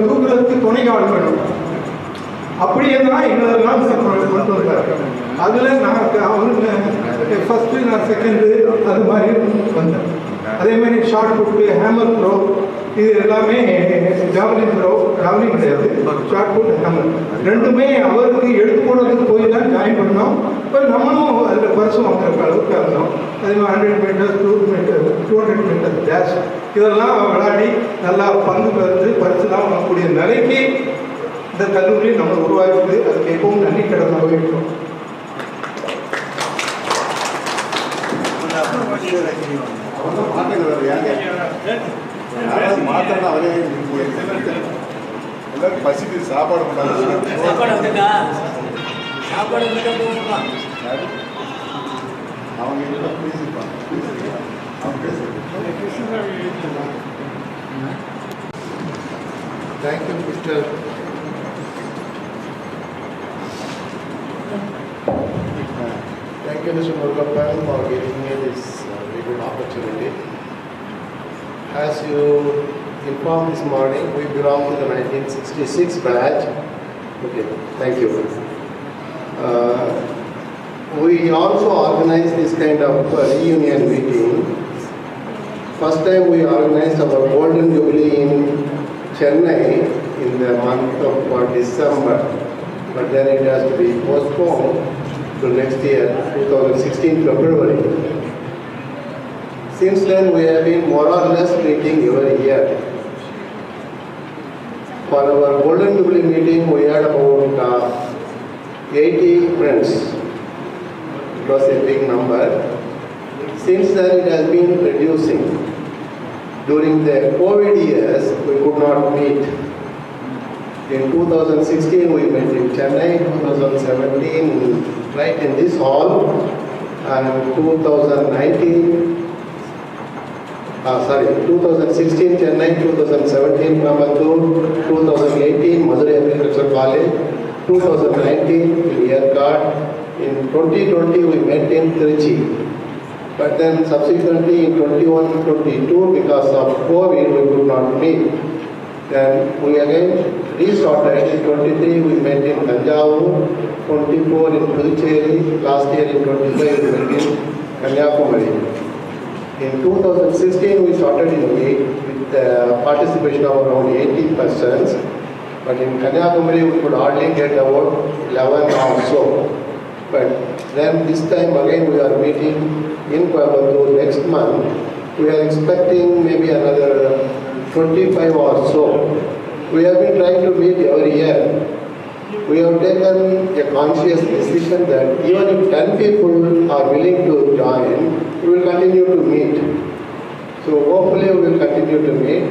தூக்குறதுக்கு துணைக்கால் அதில் நான் அவருக்கு ஃபஸ்ட்டு நான் செகண்டு அது மாதிரி வந்தேன். அதே மாதிரி ஷார்ட் புட்டு, ஹேமர் த்ரோ, இது எல்லாமே ஜாவலின் த்ரோ, ஜாவலின் கிடையாது, ஷார்ட் புட், ஹேமர் ரெண்டுமே அவருக்கு எடுத்து போடுறதுக்கு போய் தான் ஜாயின் பண்ணோம். இப்போ நம்மளும் அதில் பரிசு வாங்குற அளவுக்கு இருந்தோம். அதே மாதிரி 100 மீட்டர், 200 மீட்டர் டேஷ் இதெல்லாம் விளையாடி நல்லா பங்கு பெற்று பரிசு தான் வாங்கக்கூடிய நிலைக்கு இந்த கல்லூரி நம்ம உருவாக்குது. அதுக்கு எப்பவும் நன்றி கடனாக இருக்கும். மாத்திரம் அவரே எல்லாரும் பசிக்கு சாப்பாடு பண்ணாங்க. அவங்க பேசியிருப்பாங்க. Thank you mister. Thank you, Mr. Murugappan, for giving me this very good opportunity. As you informed this morning, we belong to the 1966 batch. Okay, thank you. We also organized this kind of reunion meeting. First time we organized our Golden Jubilee in Chennai in the month of December, but then it has to be postponed to next year, 2016 February. Since then, we have been more or less meeting every year. For our Golden Jubilee meeting, we had about 80 friends. It was a big number. Since then, it has been reducing. During the COVID years, we could not meet. In 2016, we met in Chennai, 2017, right in this hall, and 2016 Chennai, 2017 Coimbatore, 2018 Madurai Agriculture College, 2019 in Yercaud. In 2020, we met in Trichy. But then subsequently in 21-22, because of COVID, we could not meet. Then we again restarted. In 23, we met in Tanjavur, 24 in Puducherry, last year in 25, we met in Kanyakumari. In 2016, we started in May with the participation of around 80 persons. But in Kanyakumari, we could hardly get about 11 or so. But then this time again, we are meeting in Coimbatore next month. We are expecting maybe another 25 or so. We have been trying to meet every year. We have taken a conscious decision that even if 10 people are willing to join, we will continue to meet. So hopefully we will continue to meet.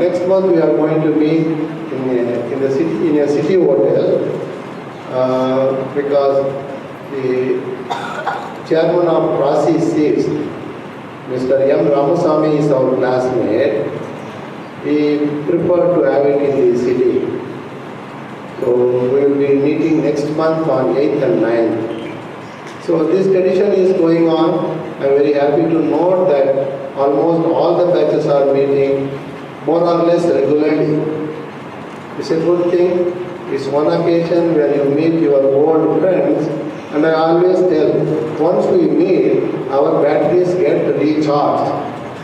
Next month we are going to meet in a city hotel because the chairman of Rasi seats, Mr. M. Ramasamy, is our classmate. He preferred to have it in the city. So we will be meeting next month on 8th and 9th. So this tradition is going on. I am very happy to note that almost all the batches are meeting more or less regularly. It's a good thing. It's one occasion where you meet your old friends, and I always tell, once we meet, our batteries get recharged.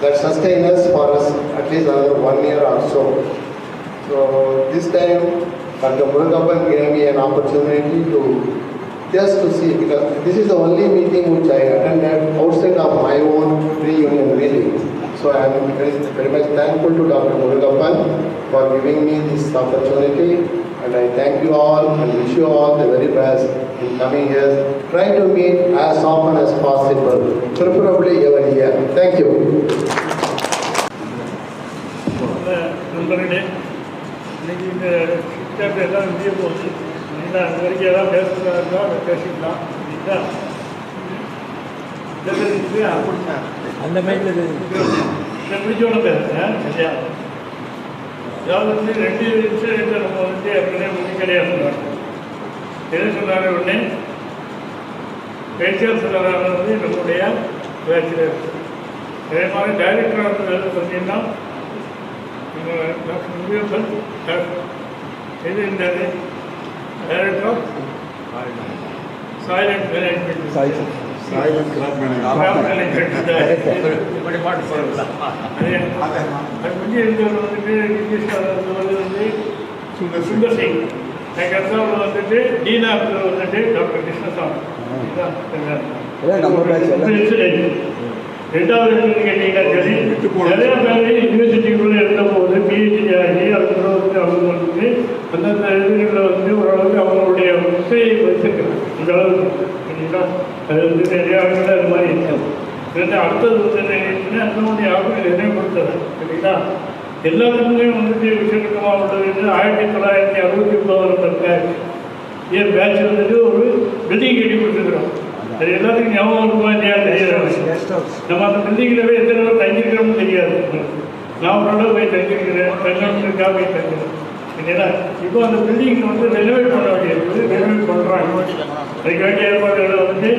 That sustains us for us at least another 1 year or so. So this time, Dr. Murugappan gave me an opportunity to just to see, because this is the only meeting which I attended outside of my own reunion meeting. So I am very much thankful to Dr. Murugappan for giving me this opportunity, and I thank you all and wish you all the very best in coming years. Try to meet as often as possible, preferably every year. Thank you. நண்பர்களே, இன்னைக்கு இந்த sister எல்லாம் வெளியே போகுது. நீங்கள் அந்த வரைக்கும் எதாவது பேசுகிறதா இருந்தால் அதை பேசிக்கலாம். அந்த மாதிரி பிடிச்சோன்னு பேசுகிறேன். சரியா? அதாவது 2 இன்சிடென்ட் நம்ம அப்படின்னே கிடையாது. என்ன சொன்னாங்க? உடனே பேச்சாளர் சொல்லலானது நம்முடைய பேச்சுலர். அதே மாதிரி டைரக்டராக இருந்தது பார்த்தீங்கன்னா டாக்டர் முருகப்பன் இது இருந்தார். டைரக்டர் சாய்லண்ட் மேனேஜ்மெண்ட் சாய்லண்ட் கிராப் மேனேஜ்மெண்ட் அது கொஞ்சம் இருந்தவர் வந்துட்டு இங்கிலீஷ் வந்து சுந்தர் சிங். எனக்கு அடுத்தவங்க வந்துட்டு டீனா வந்துட்டு டாக்டர் கிருஷ்ணசாமி. ரெண்டாவது கேட்டீங்கன்னா சரி, நிறைய பேர் யூனிவர்சிட்டிக்குள்ளே இருந்த போது பிஹெச்டி ஆகி அதுக்குள்ள வந்து அவங்க வந்து அந்தந்த இதுகளில் வந்து ஓரளவுக்கு அவங்களுடைய முத்தையை வச்சுருக்காங்க. இந்த அளவுக்கு சரிங்களா, அது வந்து நிறையா இடத்துல அது மாதிரி இருக்காது. அடுத்தது வந்து அதனுடைய ஆளுநர் நினைவுபடுத்துறது சரிங்களா. எல்லாத்துக்குமே வந்துட்டு விஸ்வகர்மா மாவட்டத்தில் 1969 இயர் பேட்ச் வந்துட்டு ஒரு பில்டிங் கட்டி கொடுத்துருக்குறோம். அது எல்லாத்துக்கும் ஞாபகம் இருக்குமா இல்லையா தெரியாது. நம்ம அந்த பில்டிங்கில் போய் எத்தனை நாள் தங்கியிருக்கிறோம்னு தெரியாது. நான் ஒரு அளவு போய் தங்கியிருக்கிறேன், தங்கணுக்காக போய் தங்குறேன் இல்லைங்களா. இப்போ அந்த பில்டிங் வந்து ரெனோவேட் பண்ண வேண்டியது, ரெனோவேட் பண்ணுறாங்க. அதுக்கு வேண்டிய ஏற்பாடுகளை வந்து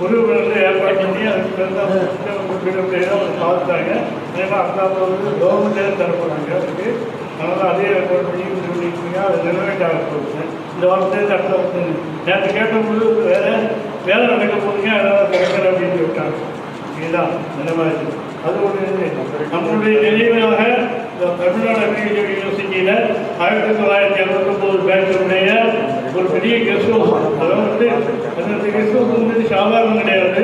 ஒரு வந்து ஏற்பாடு பண்ணி அதுக்கு பார்த்தாங்க. அதே மாதிரி அந்த வந்து கவர்மெண்ட்டே தரப்படுறாங்க அதுக்கு. அதனால் அதே ஏற்பாடு பண்ணி பண்ணிக்கிட்டீங்க, அது ரெனோவேட் ஆக போகுது. இந்த வாரத்தை தட்ட நேற்று கேட்டபோது வேலை நடக்க போதுங்க, அதெல்லாம் கிடைக்கல அப்படின்னு விட்டாங்க. இதுதான் அந்த மாதிரி. அது ஒரு நம்மளுடைய நினைவாக தமிழ்நாடு அக்ரிகல்ச்சர் யூனிவர்சிட்டியில் 1969 பேட்சுடைய ஒரு பெரிய கெஸ்ட் ஹவுஸ். அதாவது அந்த கெஸ்ட் ஹவுஸ் வந்து சாதாரணம் கிடையாது.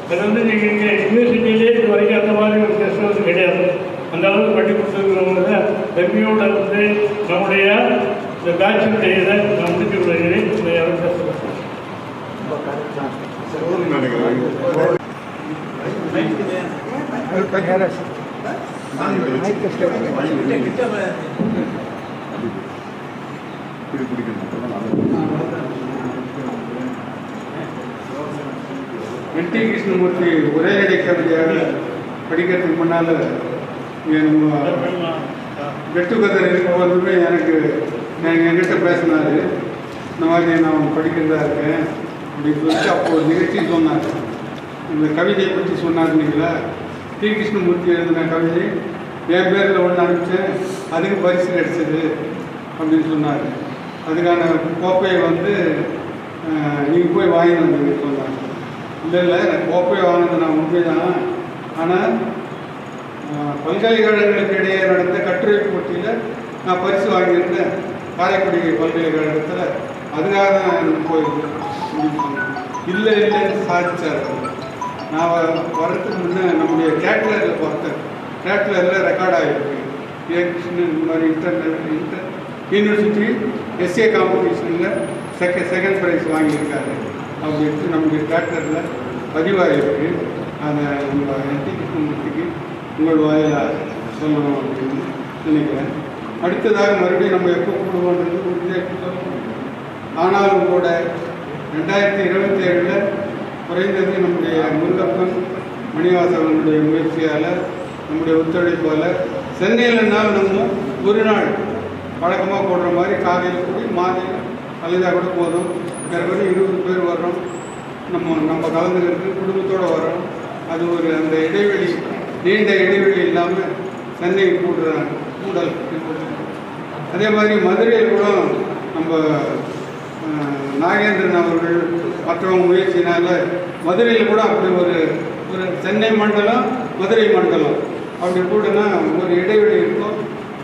அது வந்து நீங்கள் இங்கே யூனிவர்சிட்டியிலே இது வரைக்கும் அந்த மாதிரி ஒரு கெஸ்ட் ஹவுஸ் கிடையாது. அந்த அளவுக்கு பண்ணி கொடுத்துருக்கிறவங்க பெருமையோட வந்து நம்முடைய இந்த பேட்சுடைய இதை நான் முடிச்சு விடுகிறேன். என்.டி. கிருஷ்ணமூர்த்தி உரையாடை கவிதையாக படிக்கிறதுக்கு முன்னால் நம்ம கெட் டுகெதர் இருக்கும்போதுமே எனக்கு என்கிட்ட பேசினார். இந்த மாதிரி நான் படிக்கிறதா இருக்கேன் அப்படின்னு சொல்லிட்டு அப்போ ஒரு நிகழ்ச்சி சொன்னார். இந்த கவிதையை பற்றி சொன்னார் இல்லைங்களா. டி. கிருஷ்ணமூர்த்தி எழுதின கவிதை என் பேரில் ஒன்று அனுப்பிச்சேன், அதுக்கு பரிசு கிடைச்சது அப்படின்னு சொன்னார். அதுக்கான கோப்பையை வந்து நீங்கள் போய் வாங்கிட்டு வந்தீங்க சொன்னாங்க. இல்லை எனக்கு கோப்பையை வாங்கினது நான் உண்மைதான். ஆனால் பல்கலைக்கழகங்களுக்கு இடையே நடந்த கட்டுரை போட்டியில் நான் பரிசு வாங்கியிருந்தேன் காரைக்குடி பல்கலைக்கழகத்தில். அதுக்காக தான் எனக்கு போயிருக்கேன் அப்படின்னு சொன்னேன். இல்லைன்னு சாதிச்சார். நான் வர்றதுக்கு முன்னே நம்முடைய கேட்லரில் பார்த்தேன். கேட்லரில் ரெக்கார்ட் ஆகிருக்கு. கிருஷ்ணன் இந்த மாதிரி இன்டர் யூனிவர்சிட்டி எஸ்ஏ காம்படிஷனில் செகண்ட் ப்ரைஸ் வாங்கியிருக்காரு அப்படின்ட்டு நம்முடைய கேட்லரில் பதிவாகிருக்கு. அதை நம்ம என்.டி. கிருஷ்ணமூர்த்திக்கு உங்கள் வாயிலாக சொல்லணும் அப்படின்னு நினைக்கிறேன். அடுத்ததாக மறுபடியும் நம்ம எப்போ கூடுவோன்றது உறுதியாக சொல்லணும். ஆனாலும் கூட 2027 குறைந்தது நம்முடைய முருகப்பன் மணிவாசகனுடைய முயற்சியால் நம்முடைய ஒத்துழைப்பால் சென்னையில்னாலும் நம்ம ஒரு நாள் வழக்கமாக போடுற மாதிரி காலையில் கூடி மாதிரியில் அழுதா கூட போதும். பிறகு 20 பேர் வர்றோம், நம்ம கலந்துக்கிறது குடும்பத்தோடு வர்றோம். அது ஒரு அந்த இடைவெளி நீண்ட இடைவெளி இல்லாமல் சென்னை கூடல். அதே மாதிரி மதுரையில் கூட நம்ம நாகேந்திரன் அவர்கள் மற்றவங்க முயற்சினால மதுரையில் கூட அப்படி ஒரு சென்னை மண்டலம் மதுரை மண்டலம் அப்படி கூடனா ஒரு இடைவெளி இருக்கும்.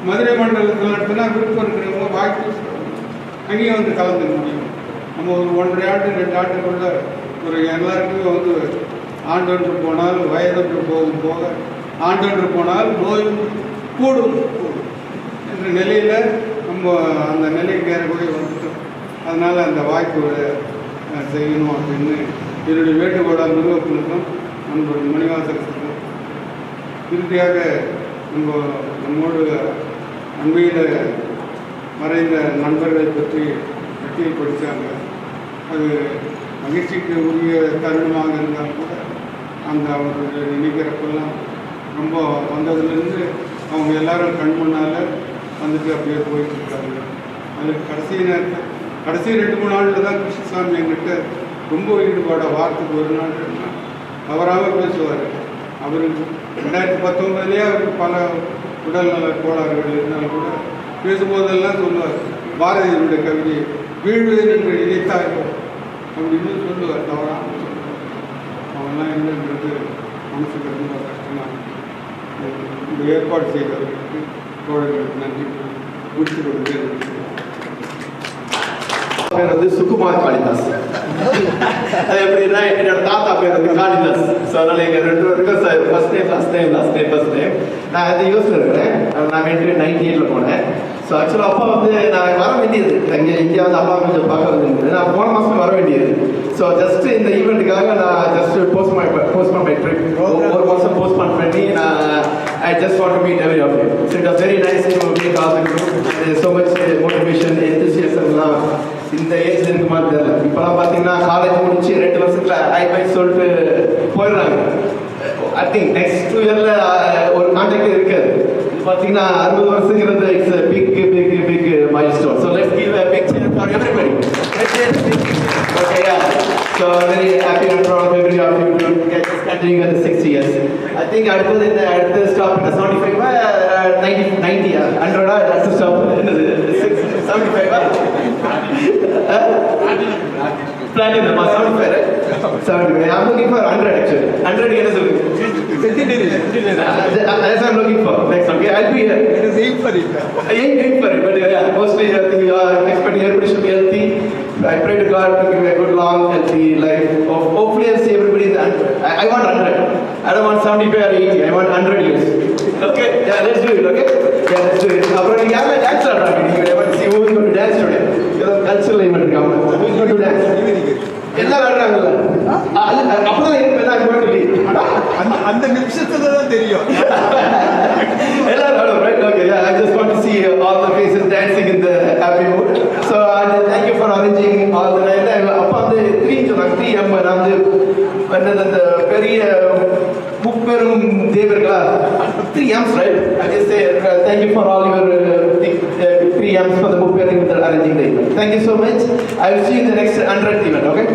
மதுரை மண்டலத்தில் நடத்தினா விருப்பம் இருக்கிறவங்க வாய்ப்பு அங்கேயும் வந்து கலந்துக்க முடியும். நம்ம ஒரு 1.5 ஆண்டு 2 ஆண்டுக்குள்ள ஒரு எல்லாருக்குமே வந்து ஆண்டொன்று போனால் வயதொன்று போகும் போக ஆண்டொன்று போனால் நோய் கூடும் என்ற நிலையில் நம்ம அந்த நிலைக்கு ஏறக்கூடிய வந்துட்டோம். அதனால் அந்த வாய்ப்பு செய்யணும் அப்படின்னு என்னுடைய வேண்டுகோளாக முருகப்பனுக்கும் நண்பர் மணிவாசகத்துக்கும். இறுதியாக நம்மோடு அண்மையில் மறைந்த நண்பர்களை பற்றி பட்டியல் படித்தாங்க. அது மகிழ்ச்சிக்கு உரிய தருணமாக இருந்தால் கூட அந்த அவர்கள் நினைக்கிறப்பெல்லாம் ரொம்ப வந்ததுலேருந்து அவங்க எல்லாரும் கண் முன்னால் வந்துட்டு அப்படியே போயிட்டுருக்காங்க. அதுக்கு கடைசி 2-3 நாளில் தான் கிருஷ்ணசாமி என்கிட்ட ரொம்ப ஈடுபாடாக வாரத்துக்கு 1 நாள் 2 நாள் அவராக பேசுவார். அவர் 2019 அவருக்கு பல உடல்நல கோளாறுகள் இருந்தாலும் கூட பேசும்போதெல்லாம் சொல்லுவார், பாரதியினுடைய கவிதை வீழ்வேன் என்று நினைத்தார்கள் அப்படின்னு சொல்லுவார் தவறா. அவன்லாம் என்னன்றது மனசுக்கு ரொம்ப கஷ்டமாக இந்த ஏற்பாடு செய்தவர்களுக்கு தோழர்களுக்கு நன்றி முடித்து கொடுத்து பேர் வந்து சுகுமார் காளிதாஸ். அது எப்படின்னா என்னோட தாத்தா பேர் வந்து காளிதாஸ். ஸோ அதனால எங்கள் 2 பேருக்கும் ஃபர்ஸ்ட் நேம் ஃபர்ஸ்ட் நேம். நான் அது யூஸில் இருக்கிறேன். நான் 98 போனேன். ஸோ ஆக்சுவலாக அப்பா வந்து நான் வர வேண்டியது இங்கே இந்தியா வந்து அப்பா கொஞ்சம் பார்க்க வேண்டியது. நான் போன மாதம் வர வேண்டியது. ஸோ ஜஸ்ட் இந்த ஈவெண்ட்டுக்காக நான் ஜஸ்ட் போஸ்ட் பண்ண ட்ரிப் ஒரு மாதம் போஸ்ட்பான் பண்ணி நான் I just want to meet every of you. So it was very nice to meet all of you. There is so much motivation, enthusiasm. இந்த ஏஜ்ல இருக்குமா தெரியல. இப்போலாம் பார்த்தீங்கன்னா காலேஜ் முடிச்சு 2 வருஷத்துல ஐபை சொல்லிட்டு போயிடுறாங்க. ஐ திங்க் நெக்ஸ்ட் 2 இயர்ல ஒரு கான்டாக்ட் இருக்காது. பார்த்தீங்கன்னா 60 வருஷங்கிறது it's big milestone. So let's give a big cheer for everybody. Okay, yeah. So very happy and proud of every of you to get this continuing at the 6 years. I think அடுத்த stop in the 75 90 100 அடுத்த stop 75 platinum 75 right? 75. I'm looking for 100 actually. 100 என்ன சொல்லுங்க? That's I'm looking for. Next, okay, I'll be here. It is aim for it. Aim for it, but yeah, mostly I think you are expecting everybody should be healthy. I pray to God to give me a good, long, healthy life. Hopefully, I'll see everybody in the 100. I want 100. I don't want 75 or 80. I want 100 years. Okay? Yeah, let's do it, okay? Yeah, let's do it. Apparently, you have a dance or not? You never see who is going to dance today. It's a cultural event. Who is going to dance? எல்லாரும் ஆடுறாங்கல்ல அப்பதான் அந்த நிமிஷத்துல தான் தெரியும். எல்லாரும் right? Okay, yeah, I just want to see all the faces dancing in the happy mood. So thank you for arranging all the night. அப்ப வந்து 3M வந்து அந்த பெரிய முப்பெரும் தேவர்களா 3Ms, right? I just say thank you for all your 3Ms for the முப்பெரும் arranging day. Thank you so much. I will see you in the next 100th event, okay?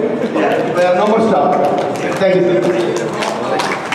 Yeah, no more stop. Thank you.